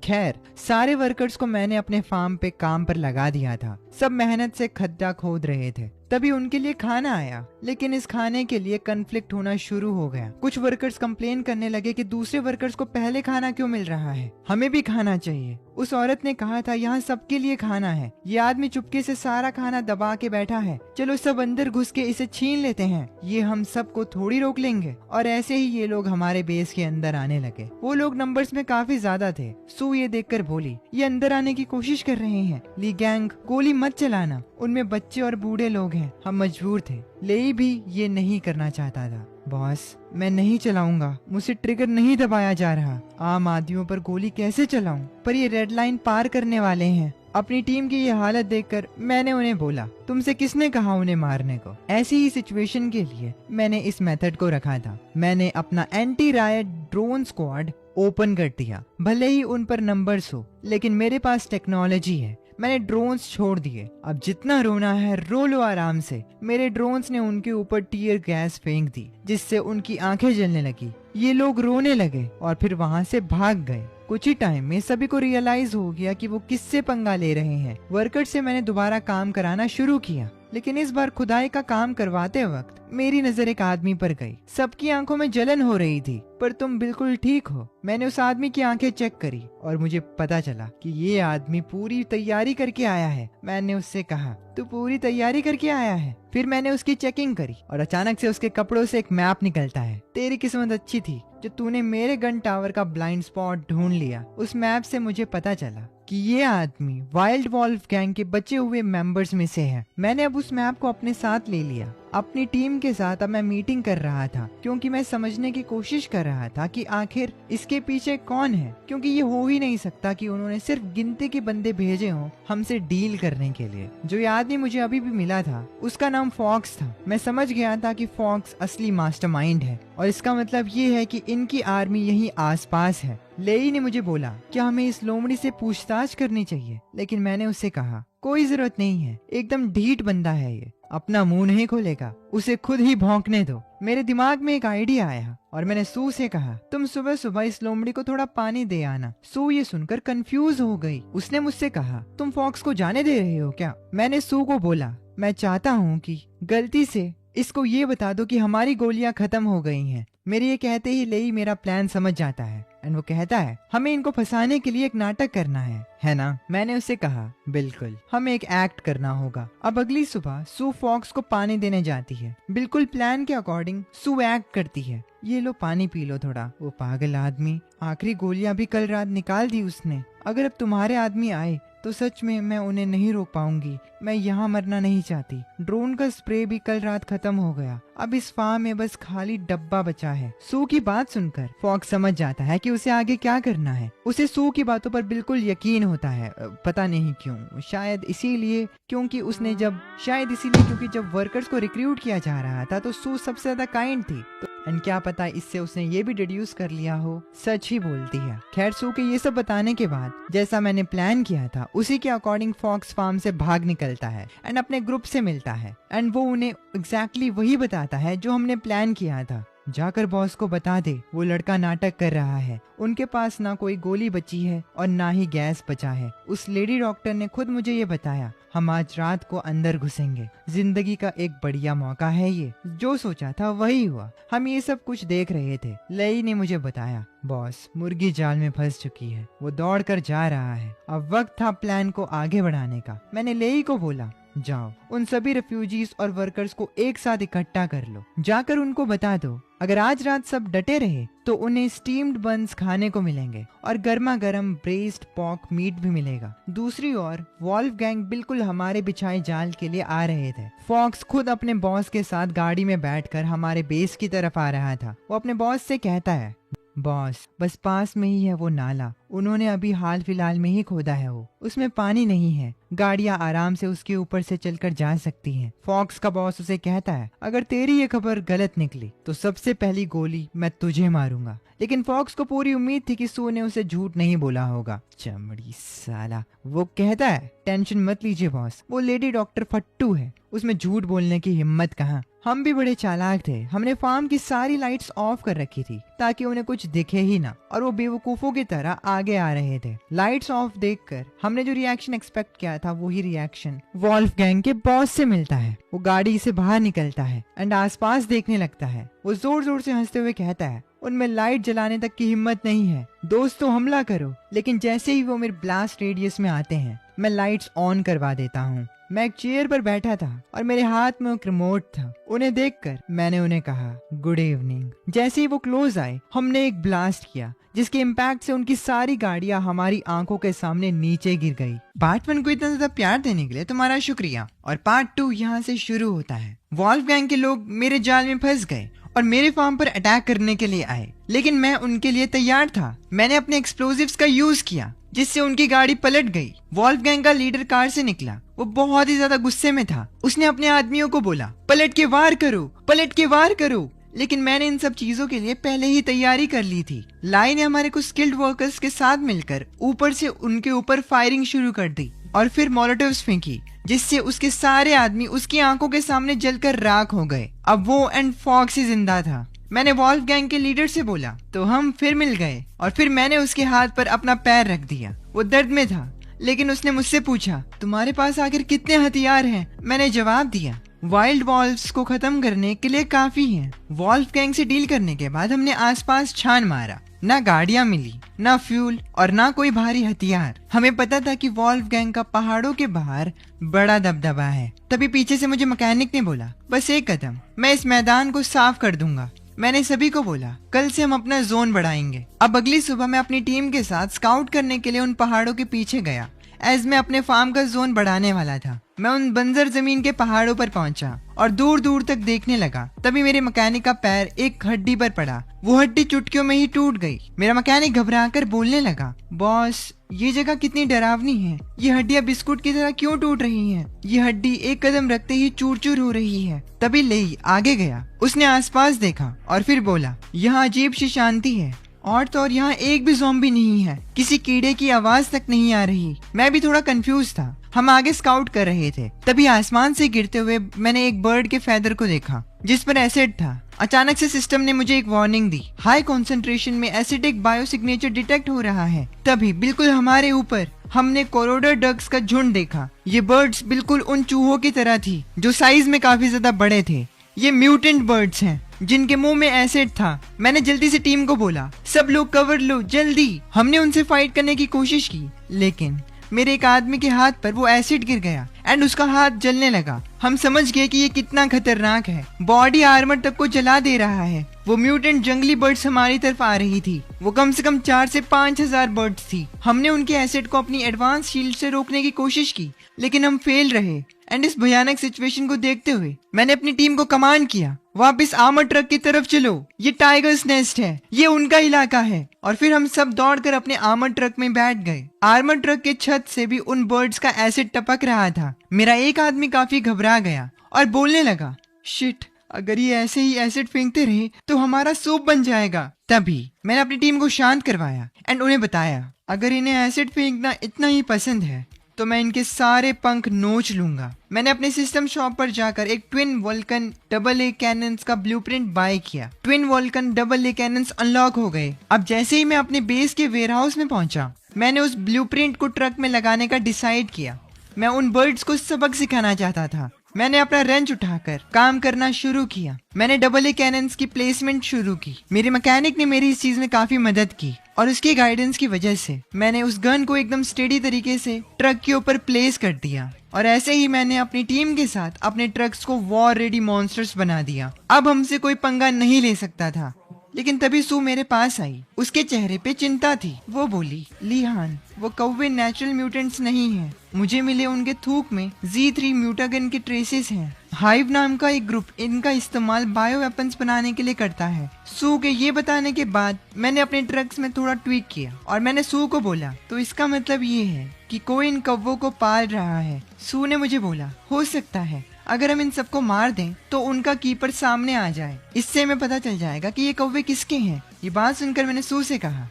[SPEAKER 1] खैर, सारे वर्कर्स को मैंने अपने फार्म पे काम पर लगा दिया था। सब मेहनत से खड्डा खोद रहे थे। तभी उनके लिए खाना आया, लेकिन इस खाने के लिए कन्फ्लिक्ट होना शुरू हो गया। कुछ वर्कर्स कंप्लेन करने लगे कि दूसरे वर्कर्स को पहले खाना क्यों मिल रहा है, हमें भी खाना चाहिए। उस औरत ने कहा था यहाँ सबके लिए खाना है। ये आदमी चुपके से सारा खाना दबा के बैठा है। चलो सब अंदर घुस के इसे छीन लेते हैं, ये हम सबको थोड़ी रोक लेंगे। और ऐसे ही ये लोग हमारे बेस के अंदर आने लगे। वो लोग नंबर्स में काफी ज्यादा थे। सू ये देखकर बोली, ये अंदर आने की कोशिश कर रहे हैं। ली गैंग, गोली मत चलाना, उनमें बच्चे और बूढ़े लोग हैं। हम मजबूर थे। लेई भी ये नहीं करना चाहता था। बॉस, मैं नहीं चलाऊंगा, मुझसे ट्रिगर नहीं दबाया जा रहा। आम आदमियों पर गोली कैसे चलाऊं? पर ये रेड लाइन पार करने वाले हैं। अपनी टीम की ये हालत देखकर मैंने उन्हें बोला, तुमसे किसने कहा उन्हें मारने को? ऐसी ही सिचुएशन के लिए मैंने इस मेथड को रखा था। मैंने अपना anti riot drone squad open कर दिया। भले ही उन पर नंबर्स हो, लेकिन मेरे पास टेक्नोलॉजी है। मैंने ड्रोन्स छोड़ दिए। अब जितना रोना है रो लो आराम से। मेरे ड्रोन्स ने उनके ऊपर टीयर गैस फेंक दी, जिससे उनकी आंखें जलने लगी। ये लोग रोने लगे और फिर वहाँ से भाग गए। कुछ ही टाइम में सभी को रियलाइज हो गया कि वो किससे पंगा ले रहे हैं। वर्कर से मैंने दोबारा काम कराना शुरू किया, लेकिन इस बार खुदाई का काम करवाते वक्त मेरी नजर एक आदमी पर गई। सबकी आंखों में जलन हो रही थी, पर तुम बिल्कुल ठीक हो। मैंने उस आदमी की आंखें चेक करी और मुझे पता चला कि ये आदमी पूरी तैयारी करके आया है। मैंने उससे कहा, तू पूरी तैयारी करके आया है? फिर मैंने उसकी चेकिंग करी और अचानक से उसके कपड़ों से एक मैप निकलता है। तेरी किस्मत अच्छी थी जो तूने मेरे गन टावर का ब्लाइंड स्पॉट ढूंढ लिया। उस मैप से मुझे पता चला कि ये आदमी वाइल्ड वॉल्फ गैंग के बचे हुए मेंबर्स में से है। मैंने अब उस मैप को अपने साथ ले लिया। अपनी टीम के साथ अब मैं मीटिंग कर रहा था, क्योंकि मैं समझने की कोशिश कर रहा था कि आखिर इसके पीछे कौन है। क्योंकि ये हो ही नहीं सकता कि उन्होंने सिर्फ गिनती के बंदे भेजे हों हमसे डील करने के लिए। जो ये आदमी मुझे अभी भी मिला था, उसका नाम फॉक्स था। मैं समझ गया था कि फॉक्स असली मास्टरमाइंड है, और इसका मतलब ये है कि इनकी आर्मी यहीं आसपास है। लेई ने मुझे बोला, क्या हमें इस लोमड़ी से पूछताछ करनी चाहिए? लेकिन मैंने उससे कहा, कोई जरूरत नहीं है, एकदम ढीठ बंदा है ये, अपना मुंह नहीं खोलेगा, उसे खुद ही भौंकने दो। मेरे दिमाग में एक आइडिया आया और मैंने सू से कहा, तुम सुबह सुबह इस लोमड़ी को थोड़ा पानी दे आना। सू ये सुनकर कंफ्यूज हो गई। उसने मुझसे कहा, तुम फॉक्स को जाने दे रहे हो क्या? मैंने सू को बोला, मैं चाहता हूँ कि गलती से इसको ये बता दो कि हमारी गोलियां खत्म हो गई हैं। मेरे ये कहते ही लेई मेरा प्लान समझ जाता है एंड वो कहता है, हमें इनको फंसाने के लिए एक नाटक करना है ना? मैंने उससे कहा, बिल्कुल, हमें एक एक्ट करना होगा। अब अगली सुबह सू फॉक्स को पानी देने जाती है। बिल्कुल प्लान के अकॉर्डिंग सू एक्ट करती है, ये लो पानी पी लो थोड़ा। वो पागल आदमी, आखिरी गोलियां भी कल रात निकाल दी उसने। अगर अब तुम्हारे आदमी आए तो सच में मैं उन्हें नहीं रोक पाऊंगी। मैं यहाँ मरना नहीं चाहती। ड्रोन का स्प्रे भी कल रात खत्म हो गया। अब इस फार्म में बस खाली डब्बा बचा है। सू की बात सुनकर फॉक्स समझ जाता है कि उसे आगे क्या करना है। उसे सू की बातों पर बिल्कुल यकीन होता है। पता नहीं क्यों, शायद इसीलिए क्योंकि जब वर्कर्स को रिक्रूट किया जा रहा था तो सू सबसे ज्यादा काइंड थी। एंड क्या पता इससे उसने ये भी डिड्यूस कर लिया हो, सच ही बोलती है। खैर, सू के ये सब बताने के बाद जैसा मैंने प्लान किया था उसी के अकॉर्डिंग फॉक्स फार्म से भाग निकलता है एंड अपने ग्रुप से मिलता है एंड वो उन्हें एग्जैक्टली वही बताता है जो हमने प्लान किया था। जाकर बॉस को बता दे वो लड़का नाटक कर रहा है। उनके पास ना कोई गोली बची है और ना ही गैस बचा है। उस लेडी डॉक्टर ने खुद मुझे ये बताया, हम आज रात को अंदर घुसेंगे। जिंदगी का एक बढ़िया मौका है ये। जो सोचा था वही हुआ। हम ये सब कुछ देख रहे थे। लेई ने मुझे बताया, बॉस मुर्गी जाल में फंस चुकी है, वो दौड़ कर जा रहा है। अब वक्त था प्लान को आगे बढ़ाने का। मैंने लेई को बोला, जाओ उन सभी रेफ्यूजीज और वर्कर्स को एक साथ इकट्ठा कर लो। जाकर उनको बता दो अगर आज रात सब डटे रहे तो उन्हें स्टीम्ड बन्स खाने को मिलेंगे और गर्मा गर्म ब्रेस्ड पॉर्क मीट भी मिलेगा। दूसरी ओर वॉल्फ गैंग बिल्कुल हमारे बिछाए जाल के लिए आ रहे थे। फॉक्स खुद अपने बॉस के साथ गाड़ी में बैठकर हमारे बेस की तरफ आ रहा था। वो अपने बॉस से कहता है, बॉस बस पास में ही है वो नाला, उन्होंने अभी हाल फिलहाल में ही खोदा है, वो उसमें पानी नहीं है, गाड़ियां आराम से उसके ऊपर से चलकर जा सकती हैं। फॉक्स का बॉस उसे कहता है, अगर तेरी ये खबर गलत निकली तो सबसे पहली गोली मैं तुझे मारूंगा। लेकिन फॉक्स को पूरी उम्मीद थी कि सू ने उसे झूठ नहीं बोला होगा। चमड़ी साला। वो कहता है, टेंशन मत लीजिए बॉस, वो लेडी डॉक्टर फट्टू है, उसमें झूठ बोलने की हिम्मत कहाँ। हम भी बड़े चालाक थे। हमने फार्म की सारी लाइट्स ऑफ कर रखी थी ताकि उन्हें कुछ दिखे ही ना, और वो बेवकूफों की तरह आगे आ रहे थे। लाइट्स ऑफ देखकर हमने जो रिएक्शन एक्सपेक्ट किया था वही रिएक्शन वॉल्फ गैंग के बॉस से मिलता है। वो गाड़ी से बाहर निकलता है एंड आसपास देखने लगता है। वो जोर जोर से हंसते हुए कहता है, उनमें लाइट जलाने तक की हिम्मत नहीं है, दोस्तों हमला करो। लेकिन जैसे ही वो मेरे ब्लास्ट रेडियस में आते हैं मैं लाइट्स ऑन करवा देता हूँ। मैं एक चेयर पर बैठा था और मेरे हाथ में एक रिमोट था। उन्हें देखकर मैंने उन्हें कहा, गुड इवनिंग। जैसे ही वो क्लोज आए हमने एक ब्लास्ट किया जिसके इम्पैक्ट से उनकी सारी गाड़ियां हमारी आंखों के सामने नीचे गिर गई। पार्ट 1 को इतना ज्यादा प्यार देने के लिए तुम्हारा शुक्रिया। और पार्ट 2 यहाँ से शुरू होता है। वॉल्फ गैंग के लोग मेरे जाल में फंस गए और मेरे फार्म पर अटैक करने के लिए आए, लेकिन मैं उनके लिए तैयार था। मैंने अपने एक्सप्लोजिव्स का यूज किया, जिससे उनकी गाड़ी पलट गई। वॉल्फगैंग का लीडर कार से निकला। वो बहुत ही ज्यादा गुस्से में था। उसने अपने आदमियों को बोला, पलट के वार करो, पलट के वार करो। लेकिन मैंने इन सब चीजों के लिए पहले ही तैयारी कर ली थी। लाई ने हमारे कुछ स्किल्ड वर्कर्स के साथ मिलकर ऊपर से उनके ऊपर फायरिंग शुरू कर दी और फिर मोलोटोव्स फेंकी, जिससे उसके सारे आदमी उसकी आंखों के सामने जलकर राख हो गए। अब वो एंड फॉक्स ही जिंदा था। मैंने वॉल्फगैंग के लीडर से बोला तो हम फिर मिल गए और फिर मैंने उसके हाथ पर अपना पैर रख दिया। वो दर्द में था, लेकिन उसने मुझसे पूछा, तुम्हारे पास आखिर कितने हथियार हैं? मैंने जवाब दिया, वाइल्ड वॉल्व्स को खत्म करने के लिए काफी हैं। वॉल्फगैंग से डील करने के बाद हमने आसपास छान मारा। ना गाड़ियां मिली, ना फ्यूल और ना कोई भारी हथियार। हमें पता था कि वॉल्फगैंग का पहाड़ों के बाहर बड़ा दबदबा है। तभी पीछे से मुझे मैकेनिक ने बोला, बस एक कदम, मैं इस मैदान को साफ कर दूंगा। मैंने सभी को बोला, कल से हम अपना जोन बढ़ाएंगे। अब अगली सुबह मैं अपनी टीम के साथ स्काउट करने के लिए उन पहाड़ों के पीछे गया। एज मैं अपने फार्म का जोन बढ़ाने वाला था, मैं उन बंजर जमीन के पहाड़ों पर पहुंचा और दूर दूर तक देखने लगा। तभी मेरे मैकेनिक का पैर एक हड्डी पर पड़ा। वो हड्डी चुटकियों में ही टूट गई। मेरा मैकेनिक घबराकर बोलने लगा, बॉस, ये जगह कितनी डरावनी है। ये हड्डियां बिस्कुट की तरह क्यों टूट रही हैं? ये हड्डी एक कदम रखते ही चूर चूर हो रही है। तभी लेई आगे गया। उसने आसपास देखा और फिर बोला, यहाँ अजीब सी शांति है और तो और यहाँ एक भी ज़ॉम्बी नहीं है। किसी कीड़े की आवाज तक नहीं आ रही। मैं भी थोड़ा कंफ्यूज था। हम आगे स्काउट कर रहे थे। तभी आसमान से गिरते हुए मैंने एक बर्ड के फेदर को देखा, जिस पर एसिड था। अचानक से सिस्टम ने मुझे एक वार्निंग दी, हाई कॉन्सेंट्रेशन में एसिडिक बायोसिग्नेचर डिटेक्ट हो रहा है। तभी बिल्कुल हमारे ऊपर हमने कोरोडर डक्स का झुंड देखा। ये बर्ड्स बिल्कुल उन चूहों की तरह थी जो साइज में काफी ज्यादा बड़े थे। ये म्यूटेंट बर्ड्स हैं जिनके मुंह में एसिड था। मैंने जल्दी से टीम को बोला, सब लोग कवर लो जल्दी। हमने उनसे फाइट करने की कोशिश की, लेकिन मेरे एक आदमी के हाथ पर वो एसिड गिर गया एंड उसका हाथ जलने लगा। हम समझ गए कि ये कितना खतरनाक है। बॉडी आर्मर तक को जला दे रहा है। वो म्यूटेंट जंगली बर्ड्स हमारी तरफ आ रही थी। वो कम से कम 4 से 5 हजार बर्ड्स थी। हमने उनके एसिड को अपनी एडवांस शील्ड से रोकने की कोशिश की, लेकिन हम फेल रहे। एंड इस भयानक सिचुएशन को देखते हुए मैंने अपनी टीम को कमांड किया, वापस आर्मर ट्रक की तरफ चलो, ये टाइगर्स नेस्ट है, ये उनका इलाका है। और फिर हम सब दौड़कर अपने आर्मर ट्रक में बैठ गए। आर्मर ट्रक के छत से भी उन बर्ड्स का एसिड टपक रहा था। मेरा एक आदमी काफी घबरा गया और बोलने लगा, शिट, अगर ये ऐसे ही एसिड फेंकते रहे तो हमारा सूप बन जाएगा। तभी मैंने अपनी टीम को शांत करवाया एंड उन्हें बताया, अगर इन्हें एसिड फेंकना इतना ही पसंद है तो मैं इनके सारे पंख नोच लूंगा। मैंने अपने सिस्टम शॉप पर जाकर एक twin Vulcan double A cannons का ब्लूप्रिंट बाय किया। Twin Vulcan double A cannons unlock हो गए। अब जैसे ही मैं अपने बेस के वेयरहाउस में पहुंचा, मैंने उस ब्लूप्रिंट को ट्रक में लगाने का डिसाइड किया। मैं उन बर्ड्स को सबक सिखाना चाहता था। मैंने अपना रेंच उठाकर काम करना शुरू किया। मैंने डबल ए कैनन्स की प्लेसमेंट शुरू की। मेरे मैकेनिक ने मेरी इस चीज में काफी मदद की और उसके गाइडेंस की वजह से मैंने उस गन को एकदम स्टेडी तरीके से ट्रक के ऊपर प्लेस कर दिया। और ऐसे ही मैंने अपनी टीम के साथ अपने ट्रक्स को वॉर रेडी मॉन्स्टर्स बना दिया। अब हमसे कोई पंगा नहीं ले सकता था। लेकिन तभी सू मेरे पास आई। उसके चेहरे पे चिंता थी। वो बोली, लिहान, वो कौवे नेचुरल म्यूटेंट्स नहीं हैं। मुझे मिले उनके थूक में Z3 म्यूटागन के ट्रेसेस हैं। हाइव नाम का एक ग्रुप इनका इस्तेमाल बायो वेपन्स बनाने के लिए करता है। सू के ये बताने के बाद मैंने अपने ट्रक्स में थोड़ा ट्वीक किया और मैंने सू को बोला, तो इसका मतलब ये है कि कोई इन कौवों को पाल रहा है। सू ने मुझे बोला, हो सकता है अगर हम इन सबको मार दें तो उनका कीपर सामने आ जाए। इससे हमें पता चल जाएगा कि ये कौवे किसके हैं। ये बात सुनकर मैंने सू से कहा,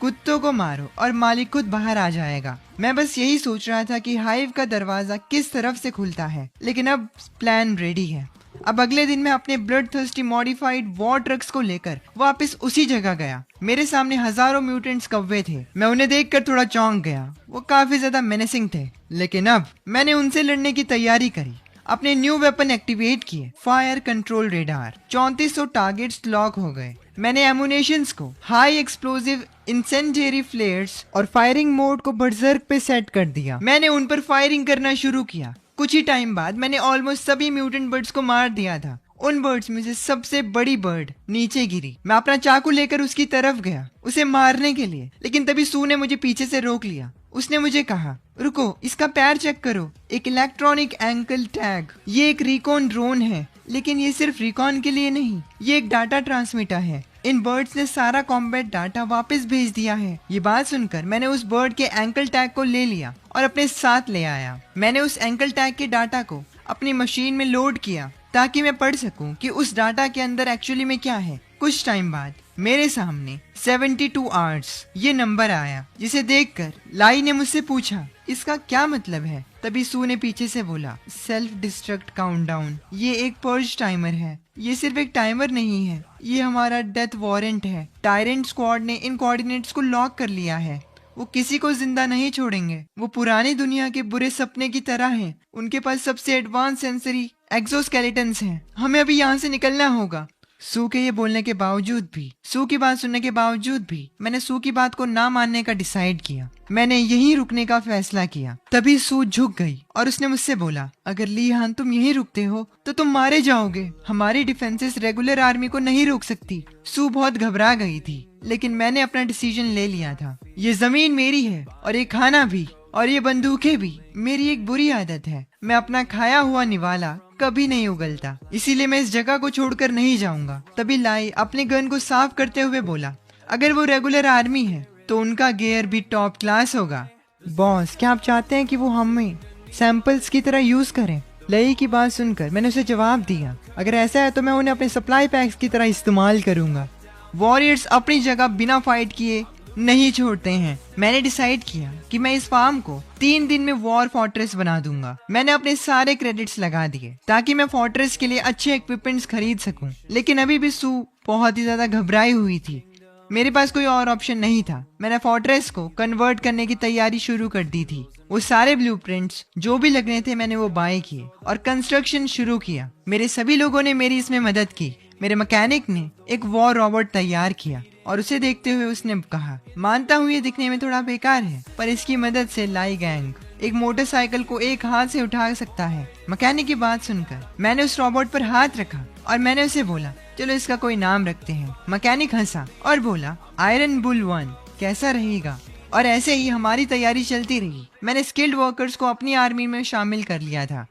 [SPEAKER 1] कुत्तों को मारो और मालिक खुद बाहर आ जाएगा। मैं बस यही सोच रहा था कि हाइव का दरवाजा किस तरफ से खुलता है, लेकिन अब प्लान रेडी है। अब अगले दिन मैं अपने blood thirsty modified war trucks को लेकर वापस उसी जगह गया। मेरे सामने हजारों म्यूटेंट्स कौवे थे। मैं उन्हें देखकर थोड़ा चौंक गया। वो काफी ज्यादा मेनेसिंग थे, लेकिन अब मैंने उनसे लड़ने की तैयारी करी। अपने न्यू वेपन एक्टिवेट किए, fire control radar. 3400 targets lock हो गए। मैंने एमुनेशंस को हाई एक्सप्लोसिव इंसेंडियरी फ्लेयर्स और फायरिंग मोड को बर्जर्क पे सेट कर दिया। मैंने उन पर फायरिंग करना शुरू किया। कुछ ही टाइम बाद मैंने ऑलमोस्ट सभी म्यूटेंट बर्ड्स को मार दिया था। उन बर्ड्स में से सबसे बड़ी बर्ड नीचे गिरी। मैं अपना चाकू लेकर उसकी तरफ गया उसे मारने के लिए, लेकिन तभी सू ने मुझे पीछे से रोक लिया। उसने मुझे कहा, रुको, इसका पैर चेक करो, एक इलेक्ट्रॉनिक एंकल टैग। ये एक रिकॉन ड्रोन है लेकिन ये सिर्फ रिकॉन के लिए नहीं, ये एक डाटा ट्रांसमीटर है। इन बर्ड्स ने सारा कॉम्बैट डाटा वापस भेज दिया है। ये बात सुनकर मैंने उस बर्ड के एंकल टैग को ले लिया और अपने साथ ले आया। मैंने उस एंकल टैग के डाटा को अपनी मशीन में लोड किया ताकि मैं पढ़ सकूं कि उस डाटा के अंदर एक्चुअली में क्या है। कुछ टाइम बाद मेरे सामने 72 आवर्स ये नंबर आया, जिसे देखकर लाई ने मुझसे पूछा इसका क्या मतलब है। तभी सू ने पीछे से बोला, सेल्फ डिस्ट्रक्ट काउंटडाउन। ये एक पर्ज टाइमर है। ये सिर्फ एक टाइमर नहीं है, ये हमारा डेथ वारंट है। टायरेंट स्क्वाड ने इन कोऑर्डिनेट्स को लॉक कर लिया है। वो किसी को जिंदा नहीं छोड़ेंगे। वो पुरानी दुनिया के बुरे सपने की तरह हैं। उनके पास सबसे एडवांस सेंसरी एक्सोस्केलेटन्स हैं। हमें अभी यहाँ से निकलना होगा। सू के ये बोलने के बावजूद भी, सू की बात सुनने के बावजूद भी मैंने सू की बात को ना मानने का डिसाइड किया। मैंने यहीं रुकने का फैसला किया। तभी सू झुक गई और उसने मुझसे बोला, अगर ली हान तुम यहीं रुकते हो तो तुम मारे जाओगे। हमारी डिफेंसेस रेगुलर आर्मी को नहीं रोक सकती। सू बहुत घबरा गई थी, लेकिन मैंने अपना डिसीजन ले लिया था। ये जमीन मेरी है और ये खाना भी और ये बंदूकें भी। मेरी एक बुरी आदत है, मैं अपना खाया हुआ निवाला कभी नहीं उगलता, इसीलिए मैं इस जगह को छोड़कर नहीं जाऊंगा। तभी लाई अपने गन को साफ करते हुए बोला, अगर वो रेगुलर आर्मी है तो उनका गियर भी टॉप क्लास होगा। बॉस, क्या आप चाहते हैं कि वो हमें सैंपल्स की तरह यूज करें? लई की बात सुनकर मैंने उसे जवाब दिया, अगर ऐसा है तो मैं उन्हें अपने सप्लाई पैक्स की तरह इस्तेमाल करूंगा। वॉरियर्स अपनी जगह बिना फाइट किए नहीं छोड़ते हैं। मैंने डिसाइड किया कि मैं इस फार्म को 3 दिन में वॉर फोर्ट्रेस बना दूंगा। मैंने अपने सारे क्रेडिट्स लगा दिए ताकि मैं फोर्ट्रेस के लिए अच्छे इक्विपमेंट्स खरीद सकूं। लेकिन अभी भी सू बहुत ही ज्यादा घबराई हुई थी। मेरे पास कोई और ऑप्शन नहीं था। मैंने फोर्ट्रेस को कन्वर्ट करने की तैयारी शुरू कर दी थी। वो सारे ब्लूप्रिंट्स जो भी लगने थे मैंने वो बाय किए और कंस्ट्रक्शन शुरू किया। मेरे सभी लोगों ने मेरी इसमें मदद की। मेरे मैकेनिक ने एक वॉर रोबोट तैयार किया और उसे देखते हुए उसने कहा, मानता हूँ ये दिखने में थोड़ा बेकार है, पर इसकी मदद से लाई गैंग एक मोटरसाइकिल को एक हाथ से उठा सकता है। मैकेनिक की बात सुनकर मैंने उस रोबोट पर हाथ रखा और मैंने उसे बोला, चलो इसका कोई नाम रखते हैं। मैकेनिक हंसा और बोला, आयरन बुल 1 कैसा रहेगा? और ऐसे ही हमारी तैयारी चलती रही। मैंने स्किल्ड वर्कर्स को अपनी आर्मी में शामिल कर लिया था।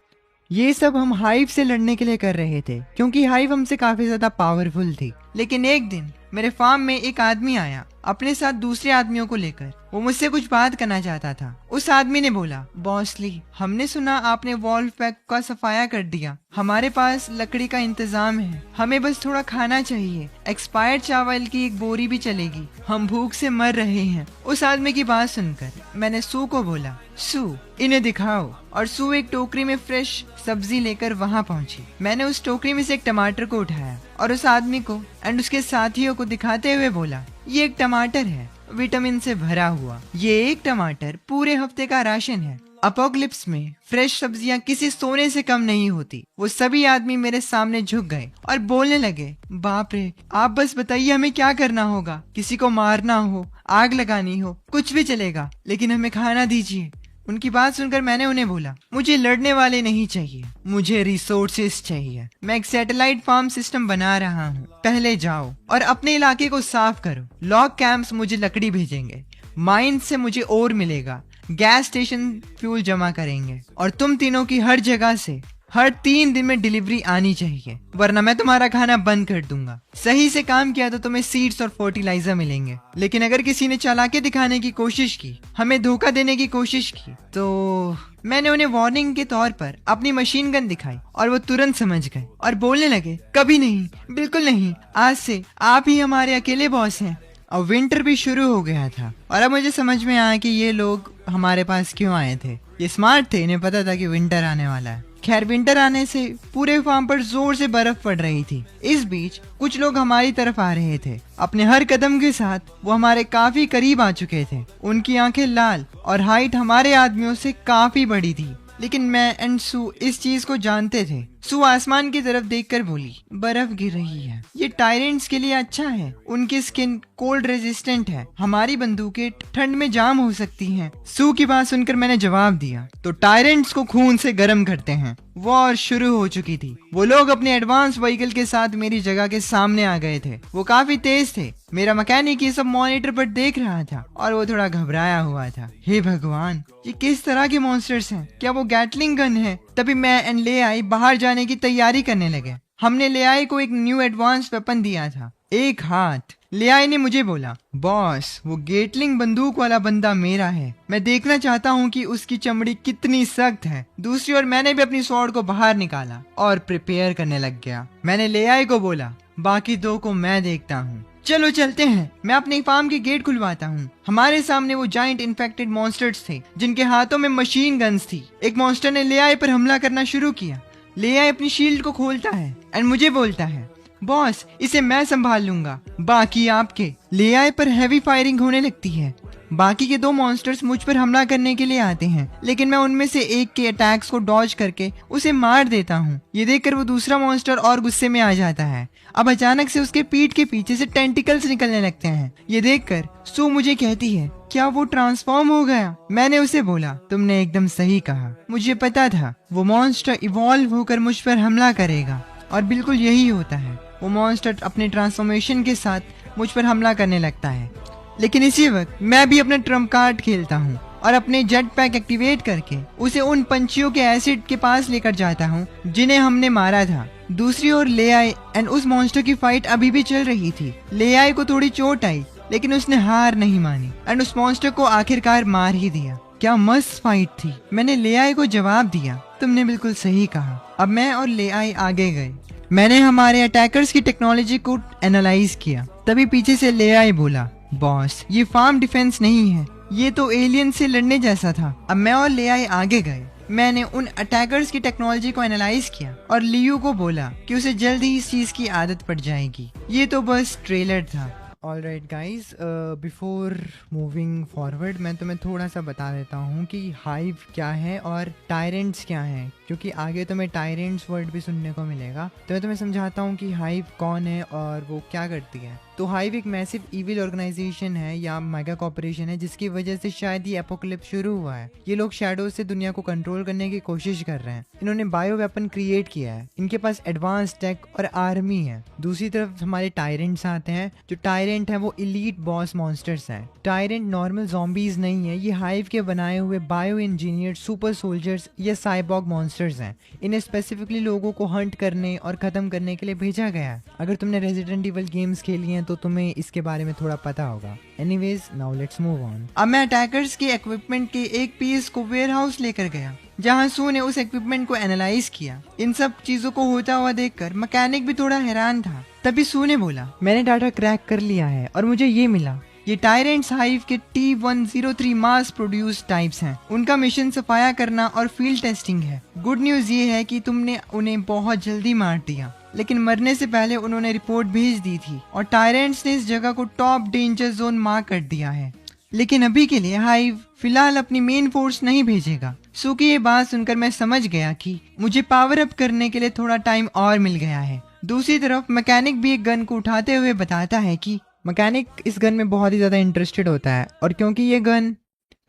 [SPEAKER 1] ये सब हम हाइव से लड़ने के लिए कर रहे थे, क्योंकि हाइव हमसे काफी ज्यादा पावरफुल थी। लेकिन एक दिन मेरे फार्म में एक आदमी आया अपने साथ दूसरे आदमियों को लेकर। वो मुझसे कुछ बात करना चाहता था। उस आदमी ने बोला, बॉस ली, हमने सुना आपने वॉल्व पैक का सफाया कर दिया। हमारे पास लकड़ी का इंतजाम है, हमें बस थोड़ा खाना चाहिए। एक्सपायर्ड चावल की एक बोरी भी चलेगी, हम भूख से मर रहे हैं। उस आदमी की बात सुनकर मैंने सू को बोला, सू इन्हें दिखाओ। और सू एक टोकरी में फ्रेश सब्जी लेकर वहाँ पहुँची। मैंने उस टोकरी में से एक टमाटर को उठाया और उस आदमी को एंड उसके साथियों को दिखाते हुए बोला, ये एक टमाटर है, विटामिन से भरा हुआ। ये एक टमाटर पूरे हफ्ते का राशन है। अपोकलिप्स में फ्रेश सब्जियां किसी सोने से कम नहीं होती। वो सभी आदमी मेरे सामने झुक गए और बोलने लगे, बाप रे, आप बस बताइए हमें क्या करना होगा। किसी को मारना हो, आग लगानी हो, कुछ भी चलेगा, लेकिन हमें खाना दीजिए। उनकी बात सुनकर मैंने उन्हें बोला, मुझे लड़ने वाले नहीं चाहिए, मुझे रिसोर्सेस चाहिए। मैं एक सैटेलाइट फार्म सिस्टम बना रहा हूँ। पहले जाओ और अपने इलाके को साफ करो। लॉग कैंप्स मुझे लकड़ी भेजेंगे, माइन से मुझे ओर मिलेगा, गैस स्टेशन फ्यूल जमा करेंगे और तुम तीनों की हर जगह से हर 3 दिन में डिलीवरी आनी चाहिए, वरना मैं तुम्हारा खाना बंद कर दूंगा। सही से काम किया तो तुम्हें सीड्स और फर्टिलाइजर मिलेंगे, लेकिन अगर किसी ने चालाकी दिखाने की कोशिश की, हमें धोखा देने की कोशिश की, तो मैंने उन्हें वार्निंग के तौर पर अपनी मशीन गन दिखाई और वो तुरंत समझ गए और बोलने लगे, कभी नहीं, बिल्कुल नहीं, आज से आप ही हमारे अकेले बॉस हैं। और विंटर भी शुरू हो गया था और अब मुझे समझ में आया कि ये लोग हमारे पास क्यों आए थे। ये स्मार्ट थे, इन्हें पता था कि विंटर आने वाला है। खैर, विंटर आने से पूरे फार्म पर जोर से बर्फ पड़ रही थी। इस बीच कुछ लोग हमारी तरफ आ रहे थे। अपने हर कदम के साथ वो हमारे काफी करीब आ चुके थे। उनकी आंखें लाल और हाइट हमारे आदमियों से काफी बड़ी थी, लेकिन मैं एंड सू इस चीज को जानते थे। सू आसमान की तरफ देखकर बोली, बर्फ गिर रही है, ये टायरेंट्स के लिए अच्छा है, उनकी स्किन कोल्ड रेजिस्टेंट है, हमारी बंदूकें ठंड में जाम हो सकती हैं। सू की बात सुनकर मैंने जवाब दिया, तो टायरेंट्स को खून से गर्म करते हैं। वॉर शुरू हो चुकी थी। वो लोग अपने एडवांस व्हीकल के साथ मेरी जगह के सामने आ गए थे। वो काफी तेज थे। मेरा मैकेनिक ये सब मॉनिटर पर देख रहा था और वो थोड़ा घबराया हुआ था। हे भगवान, ये किस तरह के मॉन्स्टर्स हैं? क्या वो गैटलिंग गन है? तभी मैं एंड ले आई बाहर जाने की तैयारी करने लगे। हमने लेआई को एक न्यू एडवांस वेपन दिया था, एक हाथ। लेआई ने मुझे बोला, बॉस वो गेटलिंग बंदूक वाला बंदा मेरा है, मैं देखना चाहता हूँ कि उसकी चमड़ी कितनी सख्त है। दूसरी ओर मैंने भी अपनी स्वॉर्ड को बाहर निकाला और प्रिपेयर करने लग गया। मैंने लेआई को बोला, बाकी दो को मैं देखता हूँ, चलो चलते हैं। मैं अपने फार्म के गेट खुलवाता हूँ। हमारे सामने वो जाइंट इन्फेक्टेड मॉन्स्टर्स थे जिनके हाथों में मशीन गन्स थी। एक मॉन्स्टर ने लेआई पर हमला करना शुरू किया। लेआई अपनी शील्ड को खोलता है एंड मुझे बोलता है, बॉस इसे मैं संभाल लूंगा, बाकी आपके। लेआई पर हैवी फायरिंग होने लगती है। बाकी के दो मॉन्स्टर्स मुझ पर हमला करने के लिए आते हैं, लेकिन मैं उनमें से एक के अटैक्स को डॉज करके उसे मार देता हूँ। ये देखकर वो दूसरा मॉन्स्टर और गुस्से में आ जाता है। अब अचानक से उसके पीठ के पीछे से टेंटिकल्स निकलने लगते हैं। ये देखकर सू मुझे कहती है, क्या वो ट्रांसफॉर्म हो गया? मैंने उसे बोला, तुमने एकदम सही कहा, मुझे पता था वो मॉन्स्टर इवॉल्व होकर मुझ पर हमला करेगा। और बिल्कुल यही होता है, वो मॉन्स्टर अपने ट्रांसफॉर्मेशन के साथ मुझ पर हमला करने लगता है। लेकिन इसी वक्त मैं भी अपना ट्रम्प कार्ड खेलता हूँ और अपने जेट पैक एक्टिवेट करके उसे उन पंछियों के एसिड के पास लेकर जाता हूँ जिन्हें हमने मारा था। दूसरी ओर लेआई एंड उस मॉन्स्टर की फाइट अभी भी चल रही थी। लेआई को थोड़ी चोट आई, लेकिन उसने हार नहीं मानी एंड उस मॉन्स्टर को आखिरकार मार ही दिया। क्या मस्त फाइट थी। मैंने लेआई को जवाब दिया, तुमने बिल्कुल सही कहा। अब मैं और लेआई आगे गए। मैंने हमारे अटैकर्स की टेक्नोलॉजी को एनालाइज किया। तभी पीछे से लेआई बोला, बॉस ये फार्म डिफेंस नहीं है, ये तो एलियन से लड़ने जैसा था। अब मैं और लेआई आगे गए। मैंने उन अटैकर्स की टेक्नोलॉजी को एनालाइज किया और लियू को बोला कि उसे जल्द ही इस चीज की आदत पड़ जाएगी। ये तो बस ट्रेलर था। Alright guys, before moving forward मैं तुम्हें थोड़ा सा बता देता हूँ कि हाइव क्या है और टायरेंट्स क्या हैं, क्योंकि आगे तुम्हें टायरेंट्स वर्ड भी सुनने को मिलेगा। तो मैं तुम्हें समझाता हूँ कि हाइव कौन है और वो क्या करती है। तो हाइव एक मैसिव इविल ऑर्गेनाइजेशन है या मेगा कॉर्पोरेशन है जिसकी वजह से शायद ये एपोकलिप्स शुरू हुआ है। ये लोग शैडोज से दुनिया को कंट्रोल करने की कोशिश कर रहे हैं। इन्होंने बायो वेपन क्रिएट किया है। इनके पास एडवांस टेक और आर्मी है। दूसरी तरफ हमारे टायरेंट्स आते हैं। जो टायरेंट है वो इलीट बॉस मॉन्स्टर्स हैं। टायरेंट नॉर्मल ज़ॉम्बीज नहीं है, ये हाइव के बनाए हुए बायो इंजीनियर्ड सुपर सोल्जर्स या साइबॉग मॉन्स्टर्स हैं। इन्हें स्पेसिफिकली लोगों को हंट करने और खत्म करने के लिए भेजा गया है। अगर तुमने रेजिडेंट इविल गेम्स खेली हैं तो तुम्हें इसके बारे में थोड़ा पता होगा। Anyways now let's move on. अब मैं अटैकर्स के इक्विपमेंट के एक पीस को वेयर हाउस लेकर गया जहां सू ने उस इक्विपमेंट को एनालाइज किया। इन सब चीजों को होता हुआ देखकर मैकेनिक भी थोड़ा हैरान था। तभी सू ने बोला, मैंने डाटा क्रैक कर लिया है और मुझे ये मिला। ये टायरेंट्स हाइव के T103 मास प्रोड्यूस टाइप्स हैं। उनका मिशन सफाया करना और फील्ड टेस्टिंग है। गुड न्यूज ये है कि तुमने उन्हें बहुत जल्दी मार दिया, लेकिन मरने से पहले उन्होंने रिपोर्ट भेज दी थी और टायरेंट्स ने इस जगह को टॉप डेंजर जोन मार्क कर दिया है। लेकिन अभी के लिए हाइव फिलहाल अपनी मेन फोर्स नहीं भेजेगा। सू की ये बात सुनकर मैं समझ गया कि मुझे पावर अप करने के लिए थोड़ा टाइम और मिल गया है। दूसरी तरफ मैकेनिक भी एक गन को उठाते हुए बताता है कि मैकेनिक इस गन में बहुत ही ज्यादा इंटरेस्टेड होता है और क्योंकि ये गन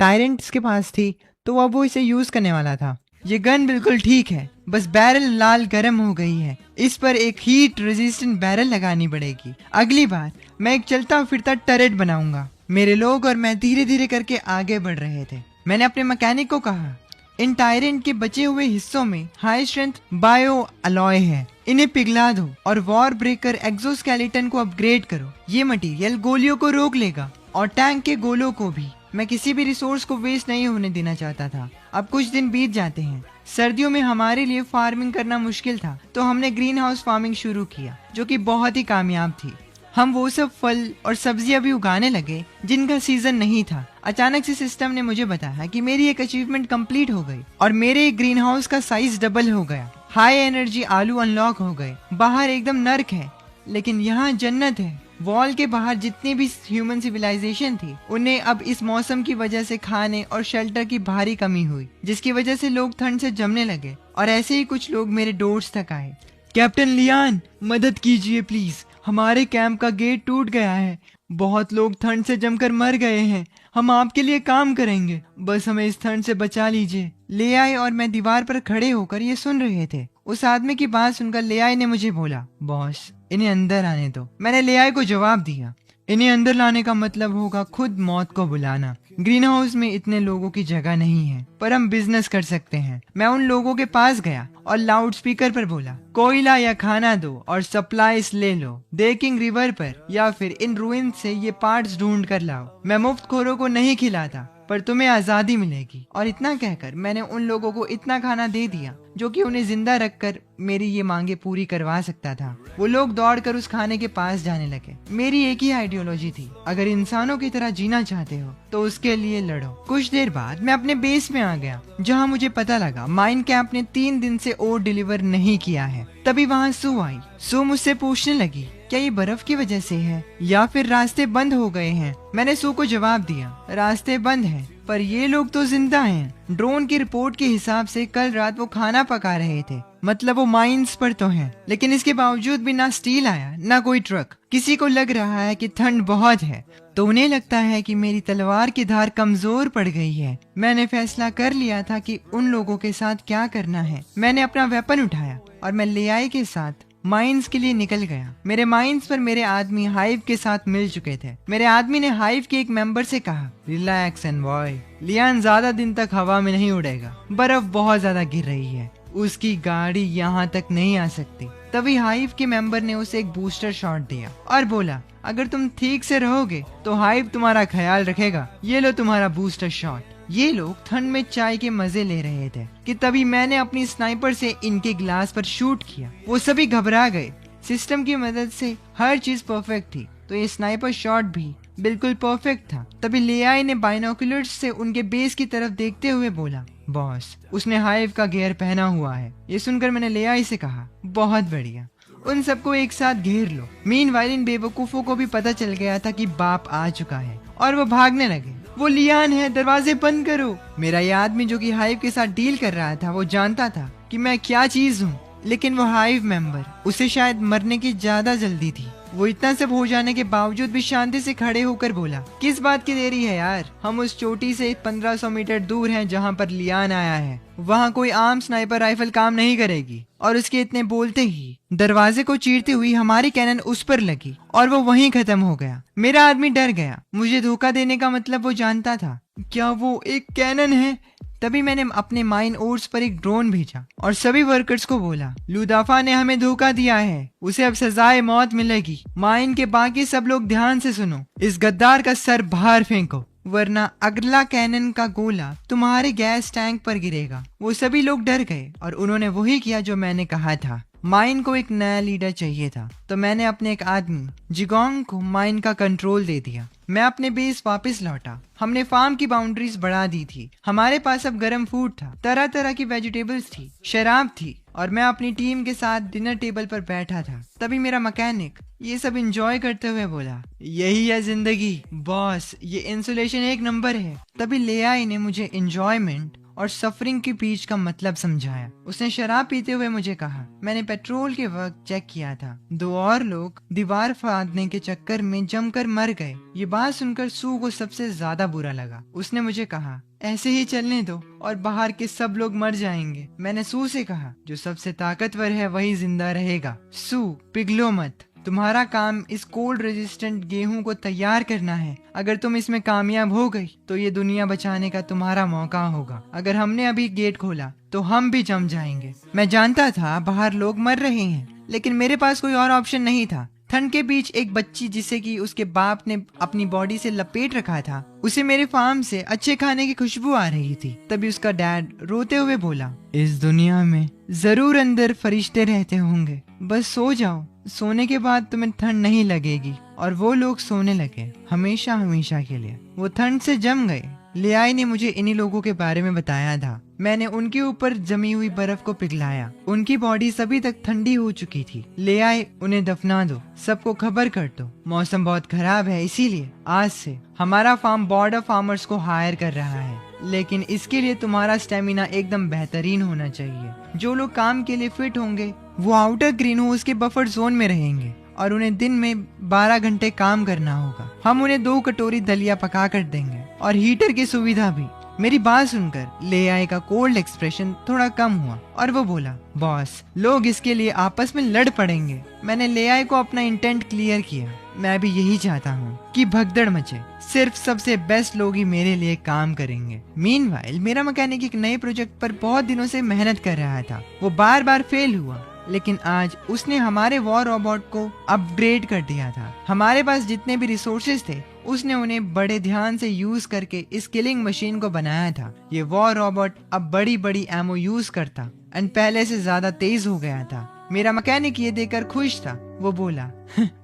[SPEAKER 1] टायरेंट्स के पास थी तो अब वो इसे यूज करने वाला था। ये गन बिल्कुल ठीक है, बस बैरल लाल गर्म हो गई है। इस पर एक हीट रेजिस्टेंट बैरल लगानी पड़ेगी। अगली बार मैं एक चलता फिरता टरेट बनाऊंगा। मेरे लोग और मैं धीरे धीरे करके आगे बढ़ रहे थे। मैंने अपने मैकेनिक को कहा, इन टायरेंट के बचे हुए हिस्सों में हाई स्ट्रेंथ बायो अलॉय है, इन्हें पिघला दो और वॉर ब्रेकर एक्सोस्केलेटन को अपग्रेड करो। ये मटेरियल गोलियों को रोक लेगा और टैंक के गोलों को भी। मैं किसी भी रिसोर्स को वेस्ट नहीं होने देना चाहता था। अब कुछ दिन बीत जाते हैं। सर्दियों में हमारे लिए फार्मिंग करना मुश्किल था, तो हमने ग्रीन हाउस फार्मिंग शुरू किया जो कि बहुत ही कामयाब थी। हम वो सब फल और सब्जियां भी उगाने लगे जिनका सीजन नहीं था। अचानक से सिस्टम ने मुझे बताया कि मेरी एक अचीवमेंट कंप्लीट हो गई और मेरे ग्रीन हाउस का साइज डबल हो गया। हाई एनर्जी आलू अनलॉक हो गए। बाहर एकदम नर्क है, लेकिन यहाँ जन्नत है। वॉल के बाहर जितनी भी ह्यूमन सिविलाइजेशन थी उन्हें अब इस मौसम की वजह से खाने और शेल्टर की भारी कमी हुई, जिसकी वजह से लोग ठंड से जमने लगे और ऐसे ही कुछ लोग मेरे डोर्स तक आए। कैप्टन लियान, मदद कीजिए प्लीज, हमारे कैंप का गेट टूट गया है। बहुत लोग ठंड से जमकर मर गए हैं। हम आपके लिए काम करेंगे, बस हमें इस ठंड से बचा लीजिए। लेआई और मैं दीवार पर खड़े होकर ये सुन रहे थे। उस आदमी की बात सुनकर लेआई ने मुझे बोला, बॉस इन्हें अंदर आने दो। मैंने लेआई को जवाब दिया, इन्हें अंदर लाने का मतलब होगा खुद मौत को बुलाना। ग्रीन हाउस में इतने लोगों की जगह नहीं है, पर हम बिजनेस कर सकते हैं। मैं उन लोगों के पास गया और लाउड स्पीकर पर बोला, कोयला या खाना दो और सप्लाईज ले लो। देकिंग रिवर पर या फिर इन रूइन से ये पार्ट्स ढूंढ कर लाओ। मैं मुफ्तखोरों को नहीं खिलाता, पर तुम्हें आजादी मिलेगी। और इतना कहकर मैंने उन लोगों को इतना खाना दे दिया जो कि उन्हें जिंदा रखकर मेरी ये मांगे पूरी करवा सकता था। वो लोग दौड़कर उस खाने के पास जाने लगे। मेरी एक ही आइडियोलॉजी थी, अगर इंसानों की तरह जीना चाहते हो तो उसके लिए लड़ो। कुछ देर बाद मैं अपने बेस में आ गया, जहाँ मुझे पता लगा माइन कैंप ने 3 दिन से ओट डिलीवर नहीं किया है। तभी वहाँ सू आई। सू मुझसे पूछने लगी, क्या ये बर्फ की वजह से है या फिर रास्ते बंद हो गए हैं? मैंने सू को जवाब दिया, रास्ते बंद हैं, पर ये लोग तो जिंदा हैं। ड्रोन की रिपोर्ट के हिसाब से कल रात वो खाना पका रहे थे, मतलब वो माइंस पर तो हैं। लेकिन इसके बावजूद भी ना स्टील आया ना कोई ट्रक। किसी को लग रहा है कि ठंड बहुत है, तो उन्हें लगता है कि मेरी तलवार की धार कमजोर पड़ गई है। मैंने फैसला कर लिया था कि उन लोगों के साथ क्या करना है। मैंने अपना वेपन उठाया और मैं लेआई के साथ माइंस के लिए निकल गया। मेरे माइंस पर मेरे आदमी हाइव के साथ मिल चुके थे। मेरे आदमी ने हाइव के एक मेंबर से कहा, रिलैक्स एनवॉय, लियान ज्यादा दिन तक हवा में नहीं उड़ेगा, बर्फ बहुत ज्यादा गिर रही है, उसकी गाड़ी यहाँ तक नहीं आ सकती। तभी हाइव के मेंबर ने उसे एक बूस्टर शॉट दिया और बोला, अगर तुम ठीक से रहोगे तो हाइव तुम्हारा ख्याल रखेगा, ये लो तुम्हारा बूस्टर शॉट। ये लोग ठंड में चाय के मजे ले रहे थे कि तभी मैंने अपनी स्नाइपर से इनके ग्लास पर शूट किया। वो सभी घबरा गए। सिस्टम की मदद से हर चीज परफेक्ट थी, तो ये स्नाइपर शॉट भी बिल्कुल परफेक्ट था। तभी लेआई ने बाइनोकुलर्स से उनके बेस की तरफ देखते हुए बोला, बॉस, उसने हाइव का गियर पहना हुआ है। ये सुनकर मैंने लेआई से कहा, बहुत बढ़िया, उन सबको एक साथ घेर लो। मीनवाइल इन बेवकूफों को भी पता चल गया था कि बाप आ चुका है और वो भागने लगे। वो लियान है, दरवाजे बंद करो। मेरा ये आदमी जो कि हाइव के साथ डील कर रहा था, वो जानता था कि मैं क्या चीज हूँ, लेकिन वो हाइव मेंबर, उसे शायद मरने की ज्यादा जल्दी थी। वो इतना सब हो जाने के बावजूद भी शांति से खड़े होकर बोला, किस बात की देरी है यार, हम उस चोटी से 1500 मीटर दूर हैं जहाँ पर लियान आया है। वहाँ कोई आम स्नाइपर राइफल काम नहीं करेगी। और उसके इतने बोलते ही दरवाजे को चीरती हुई हमारी कैनन उस पर लगी और वो वहीं खत्म हो गया। मेरा आदमी डर गया। मुझे धोखा देने का मतलब वो जानता था। क्या वो एक कैनन है? तभी मैंने अपने माइन ओर्स पर एक ड्रोन भेजा और सभी वर्कर्स को बोला, लुदाफा ने हमें धोखा दिया है, उसे अब सजाए मौत मिलेगी। माइन के बाकी सब लोग ध्यान से सुनो, इस गद्दार का सर बाहर फेंको, वरना अगला कैनन का गोला तुम्हारे गैस टैंक पर गिरेगा। वो सभी लोग डर गए और उन्होंने वही किया जो मैंने कहा था। माइन को एक नया लीडर चाहिए था, तो मैंने अपने एक आदमी जिगोंग को माइन का कंट्रोल दे दिया। मैं अपने बेस वापस लौटा। हमने फार्म की बाउंड्रीज बढ़ा दी थी। हमारे पास अब गर्म फूड था, तरह तरह की वेजिटेबल्स थी, शराब थी और मैं अपनी टीम के साथ डिनर टेबल पर बैठा था। तभी मेरा मैकेनिक ये सब एंजॉय करते हुए बोला, यही है जिंदगी बॉस, ये इंसुलेशन एक नंबर है। तभी लेआई ने मुझे एंजॉयमेंट और सफरिंग के बीच का मतलब समझाया। उसने शराब पीते हुए मुझे कहा, मैंने पेट्रोल के वक्त चेक किया था, 2 और लोग दीवार फाड़ने के चक्कर में जमकर मर गए। ये बात सुनकर सू को सबसे ज्यादा बुरा लगा। उसने मुझे कहा, ऐसे ही चलने दो और बाहर के सब लोग मर जाएंगे। मैंने सू से कहा, जो सबसे ताकतवर है वही जिंदा रहेगा। सू, पिघलो मत, तुम्हारा काम इस कोल्ड रेजिस्टेंट गेहूं को तैयार करना है। अगर तुम इसमें कामयाब हो गई तो ये दुनिया बचाने का तुम्हारा मौका होगा। अगर हमने अभी गेट खोला तो हम भी जम जाएंगे। मैं जानता था बाहर लोग मर रहे हैं, लेकिन मेरे पास कोई और ऑप्शन नहीं था। ठंड के बीच एक बच्ची जिसे कि उसके बाप ने अपनी बॉडी से लपेट रखा था, उसे मेरे फार्म से अच्छे खाने की खुशबू आ रही थी। तभी उसका डैड रोते हुए बोला, इस दुनिया में जरूर अंदर फरिश्ते रहते होंगे, बस सो जाओ, सोने के बाद तुम्हें ठंड नहीं लगेगी। और वो लोग सोने लगे, हमेशा हमेशा के लिए। वो ठंड से जम गए। लेआई ने मुझे इन्हीं लोगों के बारे में बताया था। मैंने उनके ऊपर जमी हुई बर्फ को पिघलाया। उनकी बॉडी सभी तक ठंडी हो चुकी थी। लेआई, उन्हें दफना दो, सबको खबर कर दो, मौसम बहुत खराब है, इसीलिए आज से हमारा फार्म बॉर्डर फार्मर्स को हायर कर रहा है। लेकिन इसके लिए तुम्हारा स्टेमिना एकदम बेहतरीन होना चाहिए। जो लोग काम के लिए फिट होंगे वो आउटर ग्रीन हाउस के बफर जोन में रहेंगे और उन्हें दिन में 12 घंटे काम करना होगा। हम उन्हें 2 कटोरी दलिया पका कर देंगे और हीटर की सुविधा भी। मेरी बात सुनकर लेआई का कोल्ड एक्सप्रेशन थोड़ा कम हुआ और वो बोला, बॉस, लोग इसके लिए आपस में लड़ पड़ेंगे। मैंने लेआई को अपना इंटेंट क्लियर किया। मैं भी यही चाहता हूँ कि भगदड़ मचे। सिर्फ सबसे बेस्ट लोग ही मेरे लिए काम करेंगे। मीनवाइल मेरा मैकेनिक एक नए प्रोजेक्ट पर बहुत दिनों से मेहनत कर रहा था। वो बार बार फेल हुआ, लेकिन आज उसने हमारे वॉर रोबोट को अपग्रेड कर दिया था। हमारे पास जितने भी रिसोर्सेज थे उसने उन्हें बड़े ध्यान से यूज करके इस किलिंग मशीन को बनाया था। ये वॉर रोबोट अब बड़ी बड़ी एमओ यूज करता एंड पहले से ज्यादा तेज हो गया था। मेरा मैकेनिक ये देखकर खुश था। वो बोला,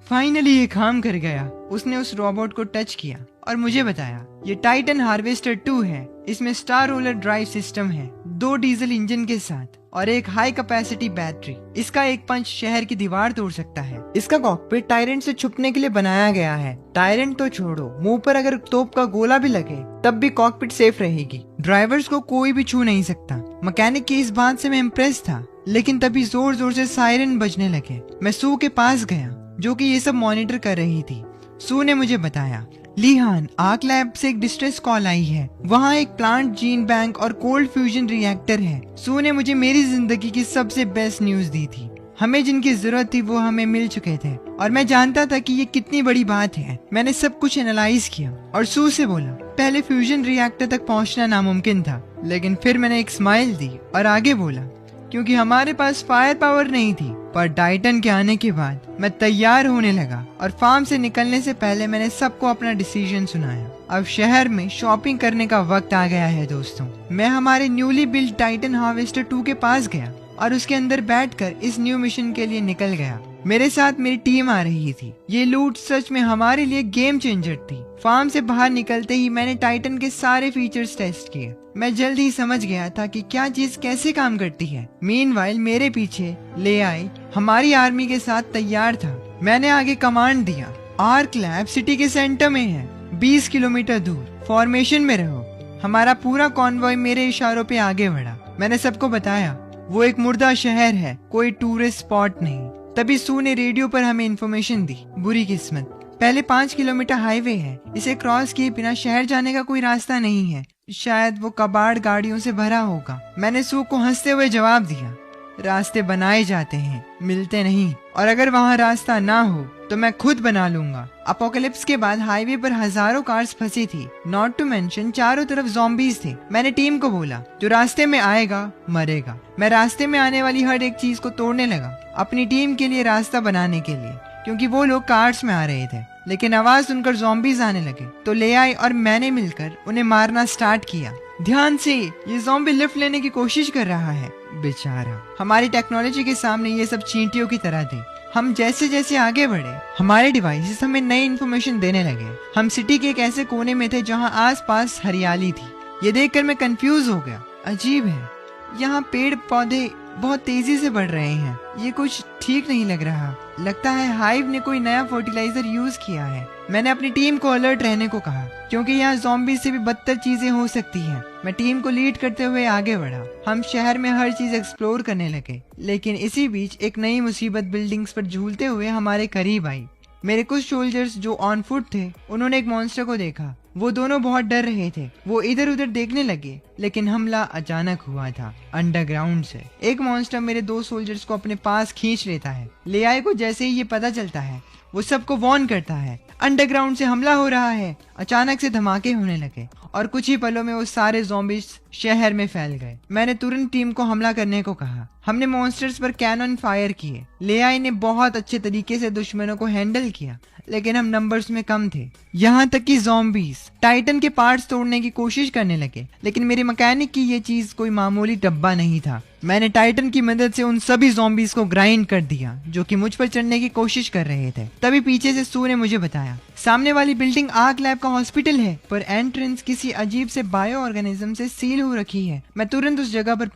[SPEAKER 1] फाइनली ये काम कर गया। उसने उस रोबोट को टच किया और मुझे बताया, ये टाइटन हार्वेस्टर 2 है। इसमें स्टार रोलर ड्राइव सिस्टम है, 2 डीजल इंजन के साथ और एक हाई कैपेसिटी बैटरी। इसका एक पंच शहर की दीवार तोड़ सकता है। इसका कॉकपिट टायरेंट से छुपने के लिए बनाया गया है। टायरेंट तो छोड़ो, मुंह पर अगर तोप का गोला भी लगे तब भी कॉकपिट सेफ रहेगी। ड्राइवर्स को कोई भी छू नहीं सकता। मैकेनिक की इस बात से मैं इम्प्रेस था, लेकिन तभी जोर जोर से सायरन बजने लगे। मैं सू के पास गया, जो कि ये सब मॉनिटर कर रही थी। सू ने मुझे बताया, लीहान, आर्क लैब से एक डिस्ट्रेस कॉल आई है। वहाँ एक प्लांट जीन बैंक और कोल्ड फ्यूजन रिएक्टर है। सू ने मुझे मेरी जिंदगी की सबसे बेस्ट न्यूज दी थी। हमें जिनकी जरूरत थी वो हमें मिल चुके थे और मैं जानता था कि ये कितनी बड़ी बात है। मैंने सब कुछ एनालाइज किया और सू से बोला, पहले फ्यूजन रिएक्टर तक पहुंचना नामुमकिन था, लेकिन फिर मैंने एक स्माइल दी और आगे बोला, क्योंकि हमारे पास फायर पावर नहीं थी। पर टाइटन के आने के बाद मैं तैयार होने लगा और फार्म से निकलने से पहले मैंने सबको अपना डिसीजन सुनाया। अब शहर में शॉपिंग करने का वक्त आ गया है दोस्तों। मैं हमारे न्यूली बिल्ड टाइटन हार्वेस्टर 2 के पास गया और उसके अंदर बैठकर इस न्यू मिशन के लिए निकल गया। मेरे साथ मेरी टीम आ रही थी। ये लूट सच में हमारे लिए गेम चेंजर थी। फार्म से बाहर निकलते ही मैंने टाइटन के सारे फीचर्स टेस्ट किए। मैं जल्द ही समझ गया था कि क्या चीज कैसे काम करती है। मीनवाइल मेरे पीछे लेआई हमारी आर्मी के साथ तैयार था। मैंने आगे कमांड दिया, आर्क लैब सिटी के सेंटर में है, 20 किलोमीटर दूर। फॉर्मेशन में रहो। हमारा पूरा कॉन्वॉय मेरे इशारों पे आगे बढ़ा। मैंने सबको बताया, वो एक मुर्दा शहर है, कोई टूरिस्ट स्पॉट नहीं। तभी सू ने रेडियो पर हमें इन्फॉर्मेशन दी, बुरी किस्मत, पहले 5 किलोमीटर हाईवे है। इसे क्रॉस किए बिना शहर जाने का कोई रास्ता नहीं है। शायद वो कबाड़ गाड़ियों से भरा होगा। मैंने सू को हंसते हुए जवाब दिया, रास्ते बनाए जाते हैं, मिलते नहीं। और अगर वहाँ रास्ता ना हो तो मैं खुद बना लूंगा। अपोकलिप्स के बाद हाईवे पर हजारों कार्स फंसी थी। नॉट टू मेंशन चारों तरफ ज़ॉम्बीज थे। मैंने टीम को बोला, जो रास्ते में आएगा मरेगा। मैं रास्ते में आने वाली हर एक चीज को तोड़ने लगा, अपनी टीम के लिए रास्ता बनाने के लिए, क्योंकि वो लोग कार्स में आ रहे थे। लेकिन आवाज सुनकर ज़ॉम्बीज आने लगे तो लेआई और मैंने मिलकर उन्हें मारना स्टार्ट किया। ध्यान से, ये ज़ॉम्बी लिफ्ट लेने की कोशिश कर रहा है, बेचारा। हमारी टेक्नोलॉजी के सामने ये सब चींटियों की तरह थे। हम जैसे जैसे आगे बढ़े, हमारे डिवाइसेस हमें नई इन्फॉर्मेशन देने लगे। हम सिटी के एक ऐसे कोने में थे जहाँ आसपास हरियाली थी। ये देखकर मैं कंफ्यूज हो गया। अजीब है, यहाँ पेड़ पौधे बहुत तेजी से बढ़ रहे हैं। ये कुछ ठीक नहीं लग रहा। लगता है हाइव ने कोई नया फर्टिलाइजर यूज किया है। मैंने अपनी टीम को अलर्ट रहने को कहा, क्योंकि यहाँ ज़ॉम्बी से भी बदतर चीजें हो सकती हैं। मैं टीम को लीड करते हुए आगे बढ़ा। हम शहर में हर चीज एक्सप्लोर करने लगे, लेकिन इसी बीच एक नई मुसीबत बिल्डिंग्स पर झूलते हुए हमारे करीब आई। मेरे कुछ सोल्जर्स जो ऑन फुट थे, उन्होंने एक मॉन्स्टर को देखा। वो दोनों बहुत डर रहे थे। वो इधर उधर देखने लगे, लेकिन हमला अचानक हुआ था अंडरग्राउंड से। एक मॉन्स्टर मेरे 2 सोल्जर्स को अपने पास खींच लेता है। लेआई को जैसे ही ये पता चलता है, वो सबको वार्न करता है, अंडरग्राउंड से हमला हो रहा है। अचानक से धमाके होने लगे और कुछ ही पलों में वो सारे ज़ॉम्बीज शहर में फैल गए। मैंने तुरंत टीम को हमला करने को कहा। हमने मॉन्स्टर्स पर कैनन फायर किए। लेआई ने बहुत अच्छे तरीके से दुश्मनों को हैंडल किया, लेकिन हम नंबर्स में कम थे। यहाँ तक कि ज़ॉम्बीज टाइटन के पार्ट्स तोड़ने की कोशिश करने लगे, लेकिन मेरे मैकेनिक की ये चीज कोई मामूली डब्बा नहीं था। मैंने टाइटन की मदद से उन सभी ज़ॉम्बीज को ग्राइंड कर दिया जो कि मुझ पर चढ़ने की कोशिश कर रहे थे। तभी पीछे से सू ने मुझे बताया, सामने वाली बिल्डिंग आर्क लैब का हॉस्पिटल है, पर एंट्रेंस किसी अजीब से बायो ऑर्गेनिज्म से सील हो रखी है। मैं तुरंत उस जगह पर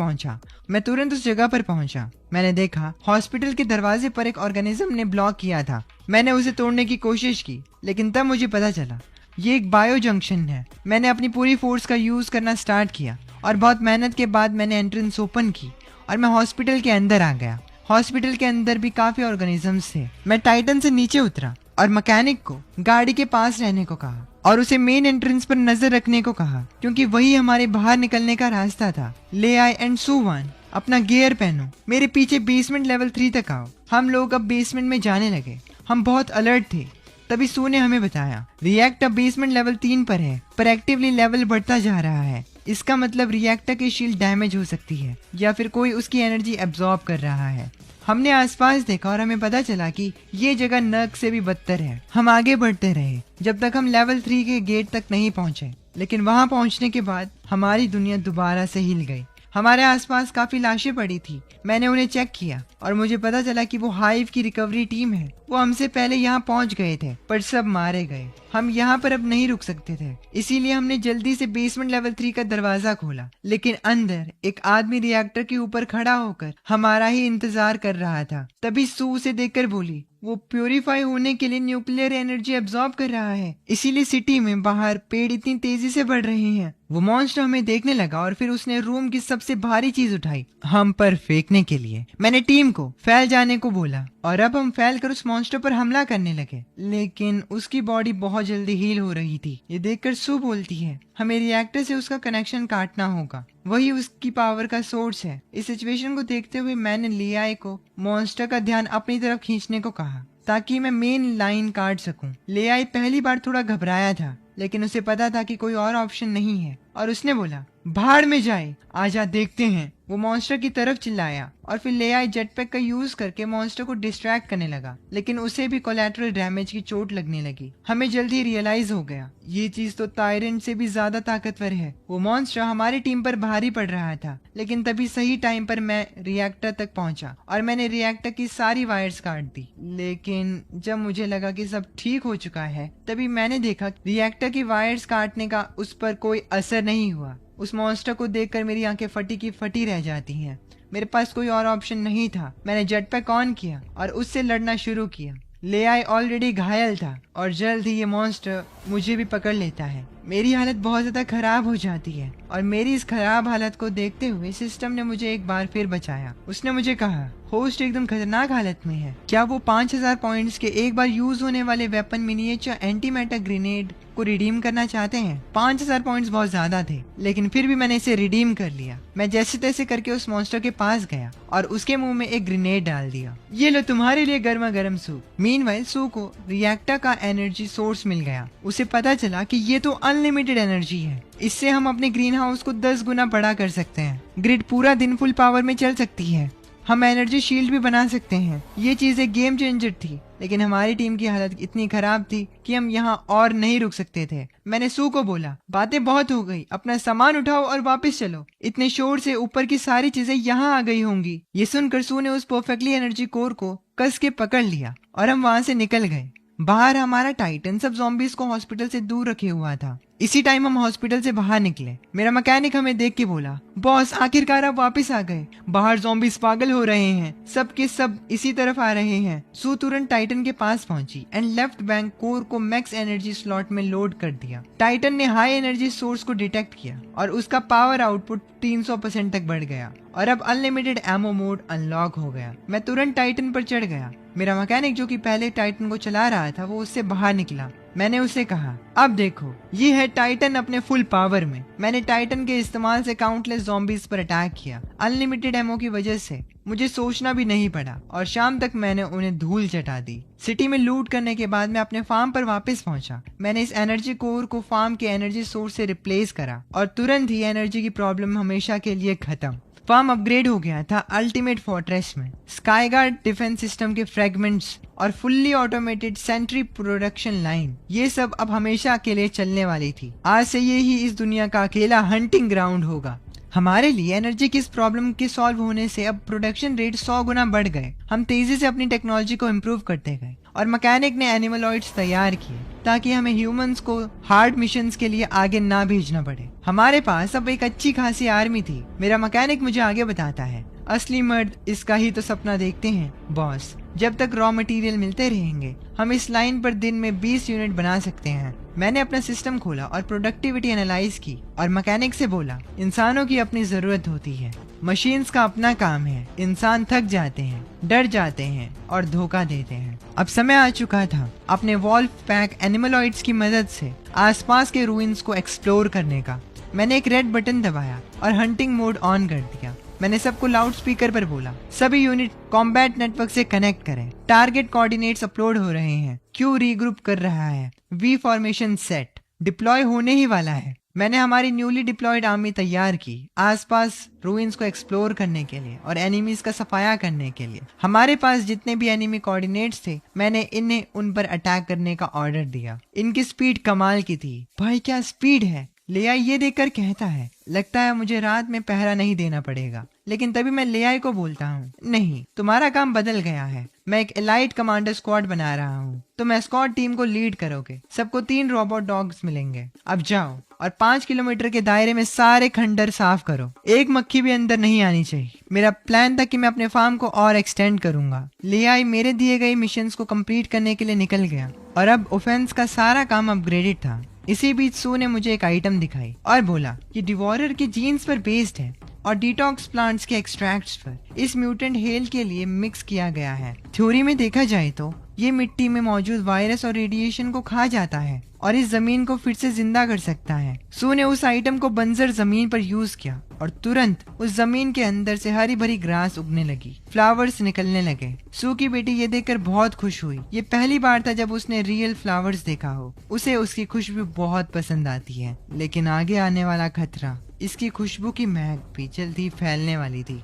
[SPEAKER 1] पहुंचा। मैंने देखा हॉस्पिटल के दरवाजे पर एक ऑर्गेनिज्म ने ब्लॉक किया था। मैंने उसे तोड़ने की कोशिश की, लेकिन तब मुझे पता चला ये एक बायो जंक्शन है। मैंने अपनी पूरी फोर्स का यूज करना स्टार्ट किया और बहुत मेहनत के बाद मैंने एंट्रेंस ओपन की और मैं हॉस्पिटल के अंदर आ गया। हॉस्पिटल के अंदर भी काफी ऑर्गेनिजम्स थे। मैं टाइटन से नीचे उतरा और मैकेनिक को गाड़ी के पास रहने को कहा और उसे मेन एंट्रेंस पर नजर रखने को कहा, क्योंकि वही हमारे बाहर निकलने का रास्ता था। ले आई एंड सुवान, अपना गियर पहनो, मेरे पीछे बेसमेंट लेवल 3 तक आओ। हम लोग अब बेसमेंट में जाने लगे। हम बहुत अलर्ट थे। तभी सू ने हमें बताया, रिएक्टर बेसमेंट लेवल 3 पर है, पर एक्टिवली लेवल बढ़ता जा रहा है। इसका मतलब रिएक्टर की शील्ड डैमेज हो सकती है या फिर कोई उसकी एनर्जी एब्जॉर्ब कर रहा है। हमने आसपास देखा और हमें पता चला कि ये जगह नर्क से भी बदतर है। हम आगे बढ़ते रहे जब तक हम लेवल 3 के गेट तक नहीं पहुंचे, लेकिन वहां पहुंचने के बाद हमारी दुनिया दोबारा से हिल गई। हमारे आसपास काफी लाशें पड़ी थी। मैंने उन्हें चेक किया और मुझे पता चला कि वो हाइव की रिकवरी टीम है। वो हमसे पहले यहाँ पहुँच गए थे, पर सब मारे गए। हम यहाँ पर अब नहीं रुक सकते थे, इसीलिए हमने जल्दी से बेसमेंट लेवल 3 का दरवाजा खोला। लेकिन अंदर एक आदमी रिएक्टर के ऊपर खड़ा होकर हमारा ही इंतजार कर रहा था। तभी सू उसे देखकर बोली, वो प्योरीफाई होने के लिए न्यूक्लियर एनर्जी एब्जॉर्ब कर रहा है, इसीलिए सिटी में बाहर पेड़ इतनी तेजी से बढ़ रहे हैं। वो मॉन्स्टर हमें देखने लगा और फिर उसने रूम की सबसे भारी चीज उठाई हम पर फेंकने के लिए। मैंने टीम को फैल जाने को बोला और अब हम फैल कर उस मॉन्स्टर पर हमला करने लगे, लेकिन उसकी बॉडी बहुत जल्दी हील हो रही थी। ये देखकर सू बोलती है, हमें रिएक्टर से उसका कनेक्शन काटना होगा, वही उसकी पावर का सोर्स है। इस सिचुएशन को देखते हुए मैंने लियाई को मॉन्स्टर का ध्यान अपनी तरफ खींचने को कहा ताकि मैं मेन लाइन काट सकूं। लियाई पहली बार थोड़ा घबराया था, लेकिन उसे पता था कि कोई और ऑप्शन नहीं है और उसने बोला, भाड़ में जाए, आजा देखते हैं। वो मॉन्स्टर की तरफ चिल्लाया और फिर लियाई जेटपैक का यूज करके मॉन्स्टर को डिस्ट्रैक्ट करने लगा, लेकिन उसे भी कोलैटरल डैमेज की चोट लगने लगी। हमें जल्दी रियलाइज हो गया, ये चीज तो टायरेंट से भी ज्यादा ताकतवर है। वो मॉन्स्टर हमारी टीम पर भारी पड़ रहा था, लेकिन तभी सही टाइम पर मैं रिएक्टर तक पहुंचा और मैंने रिएक्टर की सारी वायर्स काट दी। लेकिन जब मुझे लगा कि सब ठीक हो चुका है, तभी मैंने देखा रिएक्टर की वायर्स काटने का उस पर कोई असर नहीं हुआ। उस मॉन्स्टर को देखकर मेरी आंखें फटी की फटी रह जाती हैं। मेरे पास कोई और ऑप्शन नहीं था। मैंने जेटपैक ऑन किया और उससे लड़ना शुरू किया। लेआई ऑलरेडी घायल था और जल्द ही ये मॉन्स्टर मुझे भी पकड़ लेता है। मेरी हालत बहुत ज्यादा खराब हो जाती है और मेरी इस खराब हालत को देखते हुए सिस्टम ने मुझे एक बार फिर बचाया। उसने मुझे कहा, होस्ट एकदम खतरनाक हालत में है, क्या वो 5000 पॉइंट्स के एक बार यूज होने वाले weapon miniature anti matter grenade को रिडीम करना चाहते हैं? 5000 पॉइंट्स बहुत ज्यादा थे, लेकिन फिर भी मैंने इसे रिडीम कर लिया। मैं जैसे तैसे करके उस मॉन्स्टर के पास गया और उसके मुंह में एक ग्रेनेड डाल दिया। ये लो तुम्हारे लिए गर्मा गर्म सूप। मीनवाइल सू को रिएक्टर का एनर्जी सोर्स मिल गया। उसे पता चला कि ये तो अनलिमिटेड एनर्जी है, इससे हम अपने ग्रीन हाउस को 10 गुना बड़ा कर सकते हैं। ग्रिड पूरा दिन फुल पावर में चल सकती है। हम एनर्जी शील्ड भी बना सकते हैं। ये चीज एक गेम चेंजर थी, लेकिन हमारी टीम की हालत इतनी खराब थी कि हम यहाँ और नहीं रुक सकते थे। मैंने सू को बोला, बातें बहुत हो गई, अपना सामान उठाओ और वापस चलो। इतने शोर से ऊपर की सारी चीजें यहाँ आ गई होंगी। ये सुनकर सू ने उस परफेक्टली एनर्जी कोर को कस के पकड़ लिया और हम वहां से निकल गए। बाहर हमारा टाइटन सब ज़ॉम्बीज को हॉस्पिटल से दूर रखे हुआ था। इसी टाइम हम हॉस्पिटल से बाहर निकले। मेरा मैकेनिक हमें देख के बोला, बॉस आखिरकार आप वापस आ गए। बाहर ज़ॉम्बीज पागल हो रहे हैं, सब के सब इसी तरफ आ रहे हैं। सू तुरंत टाइटन के पास पहुंची एंड लेफ्ट बैंक कोर को मैक्स एनर्जी स्लॉट में लोड कर दिया। टाइटन ने हाई एनर्जी सोर्स को डिटेक्ट किया और उसका पावर आउटपुट 300% तक बढ़ गया और अब अनलिमिटेड एमो मोड अनलॉक हो गया। मैं तुरंत टाइटन पर चढ़ गया। मेरा मैकेनिक जो कि पहले टाइटन को चला रहा था, वो उससे बाहर निकला। मैंने उसे कहा, अब देखो ये है टाइटन अपने फुल पावर में। मैंने टाइटन के इस्तेमाल से काउंटलेस ज़ॉम्बीज पर अटैक किया। अनलिमिटेड एमो की वजह से मुझे सोचना भी नहीं पड़ा और शाम तक मैंने उन्हें धूल चटा दी। सिटी में लूट करने के बाद मैं अपने फार्म पर वापस पहुंचा। मैंने इस एनर्जी कोर को फार्म के एनर्जी सोर्स से रिप्लेस करा और तुरंत ही एनर्जी की प्रॉब्लम हमेशा के लिए खत्म। फार्म अपग्रेड हो गया था अल्टीमेट फोर्ट्रेस में। स्काईगार्ड डिफेंस सिस्टम के फ्रेगमेंट्स और fully automated sentry production line, ये सब अब हमेशा के लिए चलने वाली थी। आज से ये ही इस दुनिया का अकेला हंटिंग ग्राउंड होगा। हमारे लिए एनर्जी की इस प्रॉब्लम के सॉल्व होने से अब प्रोडक्शन रेट 100 गुना बढ़ गए। हम तेजी से अपनी टेक्नोलॉजी को इम्प्रूव करते गए और मैकेनिक ने एनिमलॉइड्स तैयार किए ताकि हमें ह्यूमंस को हार्ड मिशंस के लिए आगे ना भेजना पड़े। हमारे पास अब एक अच्छी खासी आर्मी थी। मेरा मैकेनिक मुझे आगे बताता है, असली मर्द इसका ही तो सपना देखते हैं बॉस। जब तक रॉ मटेरियल मिलते रहेंगे, हम इस लाइन पर दिन में 20 यूनिट बना सकते हैं। मैंने अपना सिस्टम खोला और प्रोडक्टिविटी एनालाइज की और मैकेनिक से बोला, इंसानों की अपनी जरूरत होती है, मशीन्स का अपना काम है, इंसान थक जाते हैं, डर जाते हैं और धोखा देते हैं। अब समय आ चुका था अपने वॉल्फ पैक एनिमलॉइड्स की मदद से आसपास के रूइंस को एक्सप्लोर करने का। मैंने एक रेड बटन दबाया और हंटिंग मोड ऑन कर दिया। मैंने सबको लाउड स्पीकर पर बोला, सभी यूनिट कॉम्बैट नेटवर्क से कनेक्ट करें। टारगेट कोऑर्डिनेट्स अपलोड हो रहे हैं। क्यू रीग्रुप कर रहा है। वी फॉर्मेशन सेट डिप्लॉय होने ही वाला है। मैंने हमारी न्यूली डिप्लॉयड आर्मी तैयार की आसपास रूइंस को एक्सप्लोर करने के लिए और एनिमीज का सफाया करने के लिए। हमारे पास जितने भी एनिमी कोऑर्डिनेट्स थे, मैंने इन्हें उन पर अटैक करने का ऑर्डर दिया। इनकी स्पीड कमाल की थी। भाई क्या स्पीड है। लेआई ये देखकर कहता है, लगता है मुझे रात में पहरा नहीं देना पड़ेगा। लेकिन तभी मैं लेआई को बोलता हूँ, नहीं, तुम्हारा काम बदल गया है। मैं एक एलाइट कमांडर स्क्वाड बना रहा हूँ। तुम एस्कॉर्ट टीम को लीड करोगे। सबको 3 रोबोट डॉग्स मिलेंगे। अब जाओ और 5 किलोमीटर के दायरे में सारे खंडर साफ करो। एक मक्खी भी अंदर नहीं आनी चाहिए। मेरा प्लान था कि मैं अपने फार्म को और एक्सटेंड करूंगा। लेआई मेरे दिए गए मिशंस को कंप्लीट करने के लिए निकल गया और अब ऑफेंस का सारा काम अपग्रेडेड था। इसी बीच सू ने मुझे एक आइटम दिखाई और बोला कि डिवॉरर के जीन्स पर बेस्ड है और डिटॉक्स प्लांट्स के एक्सट्रैक्ट्स पर इस म्यूटेंट हेल के लिए मिक्स किया गया है। थ्योरी में देखा जाए तो ये मिट्टी में मौजूद वायरस और रेडिएशन को खा जाता है और इस जमीन को फिर से जिंदा कर सकता है। सू ने उस आइटम को बंजर जमीन पर यूज किया और तुरंत उस जमीन के अंदर से हरी भरी ग्रास उगने लगी, फ्लावर्स निकलने लगे। सू की बेटी ये देखकर बहुत खुश हुई। ये पहली बार था जब उसने रियल फ्लावर्स देखा हो। उसे उसकी खुशबू बहुत पसंद आती है, लेकिन आगे आने वाला खतरा, इसकी खुशबू की महक भी जल्दी फैलने वाली थी।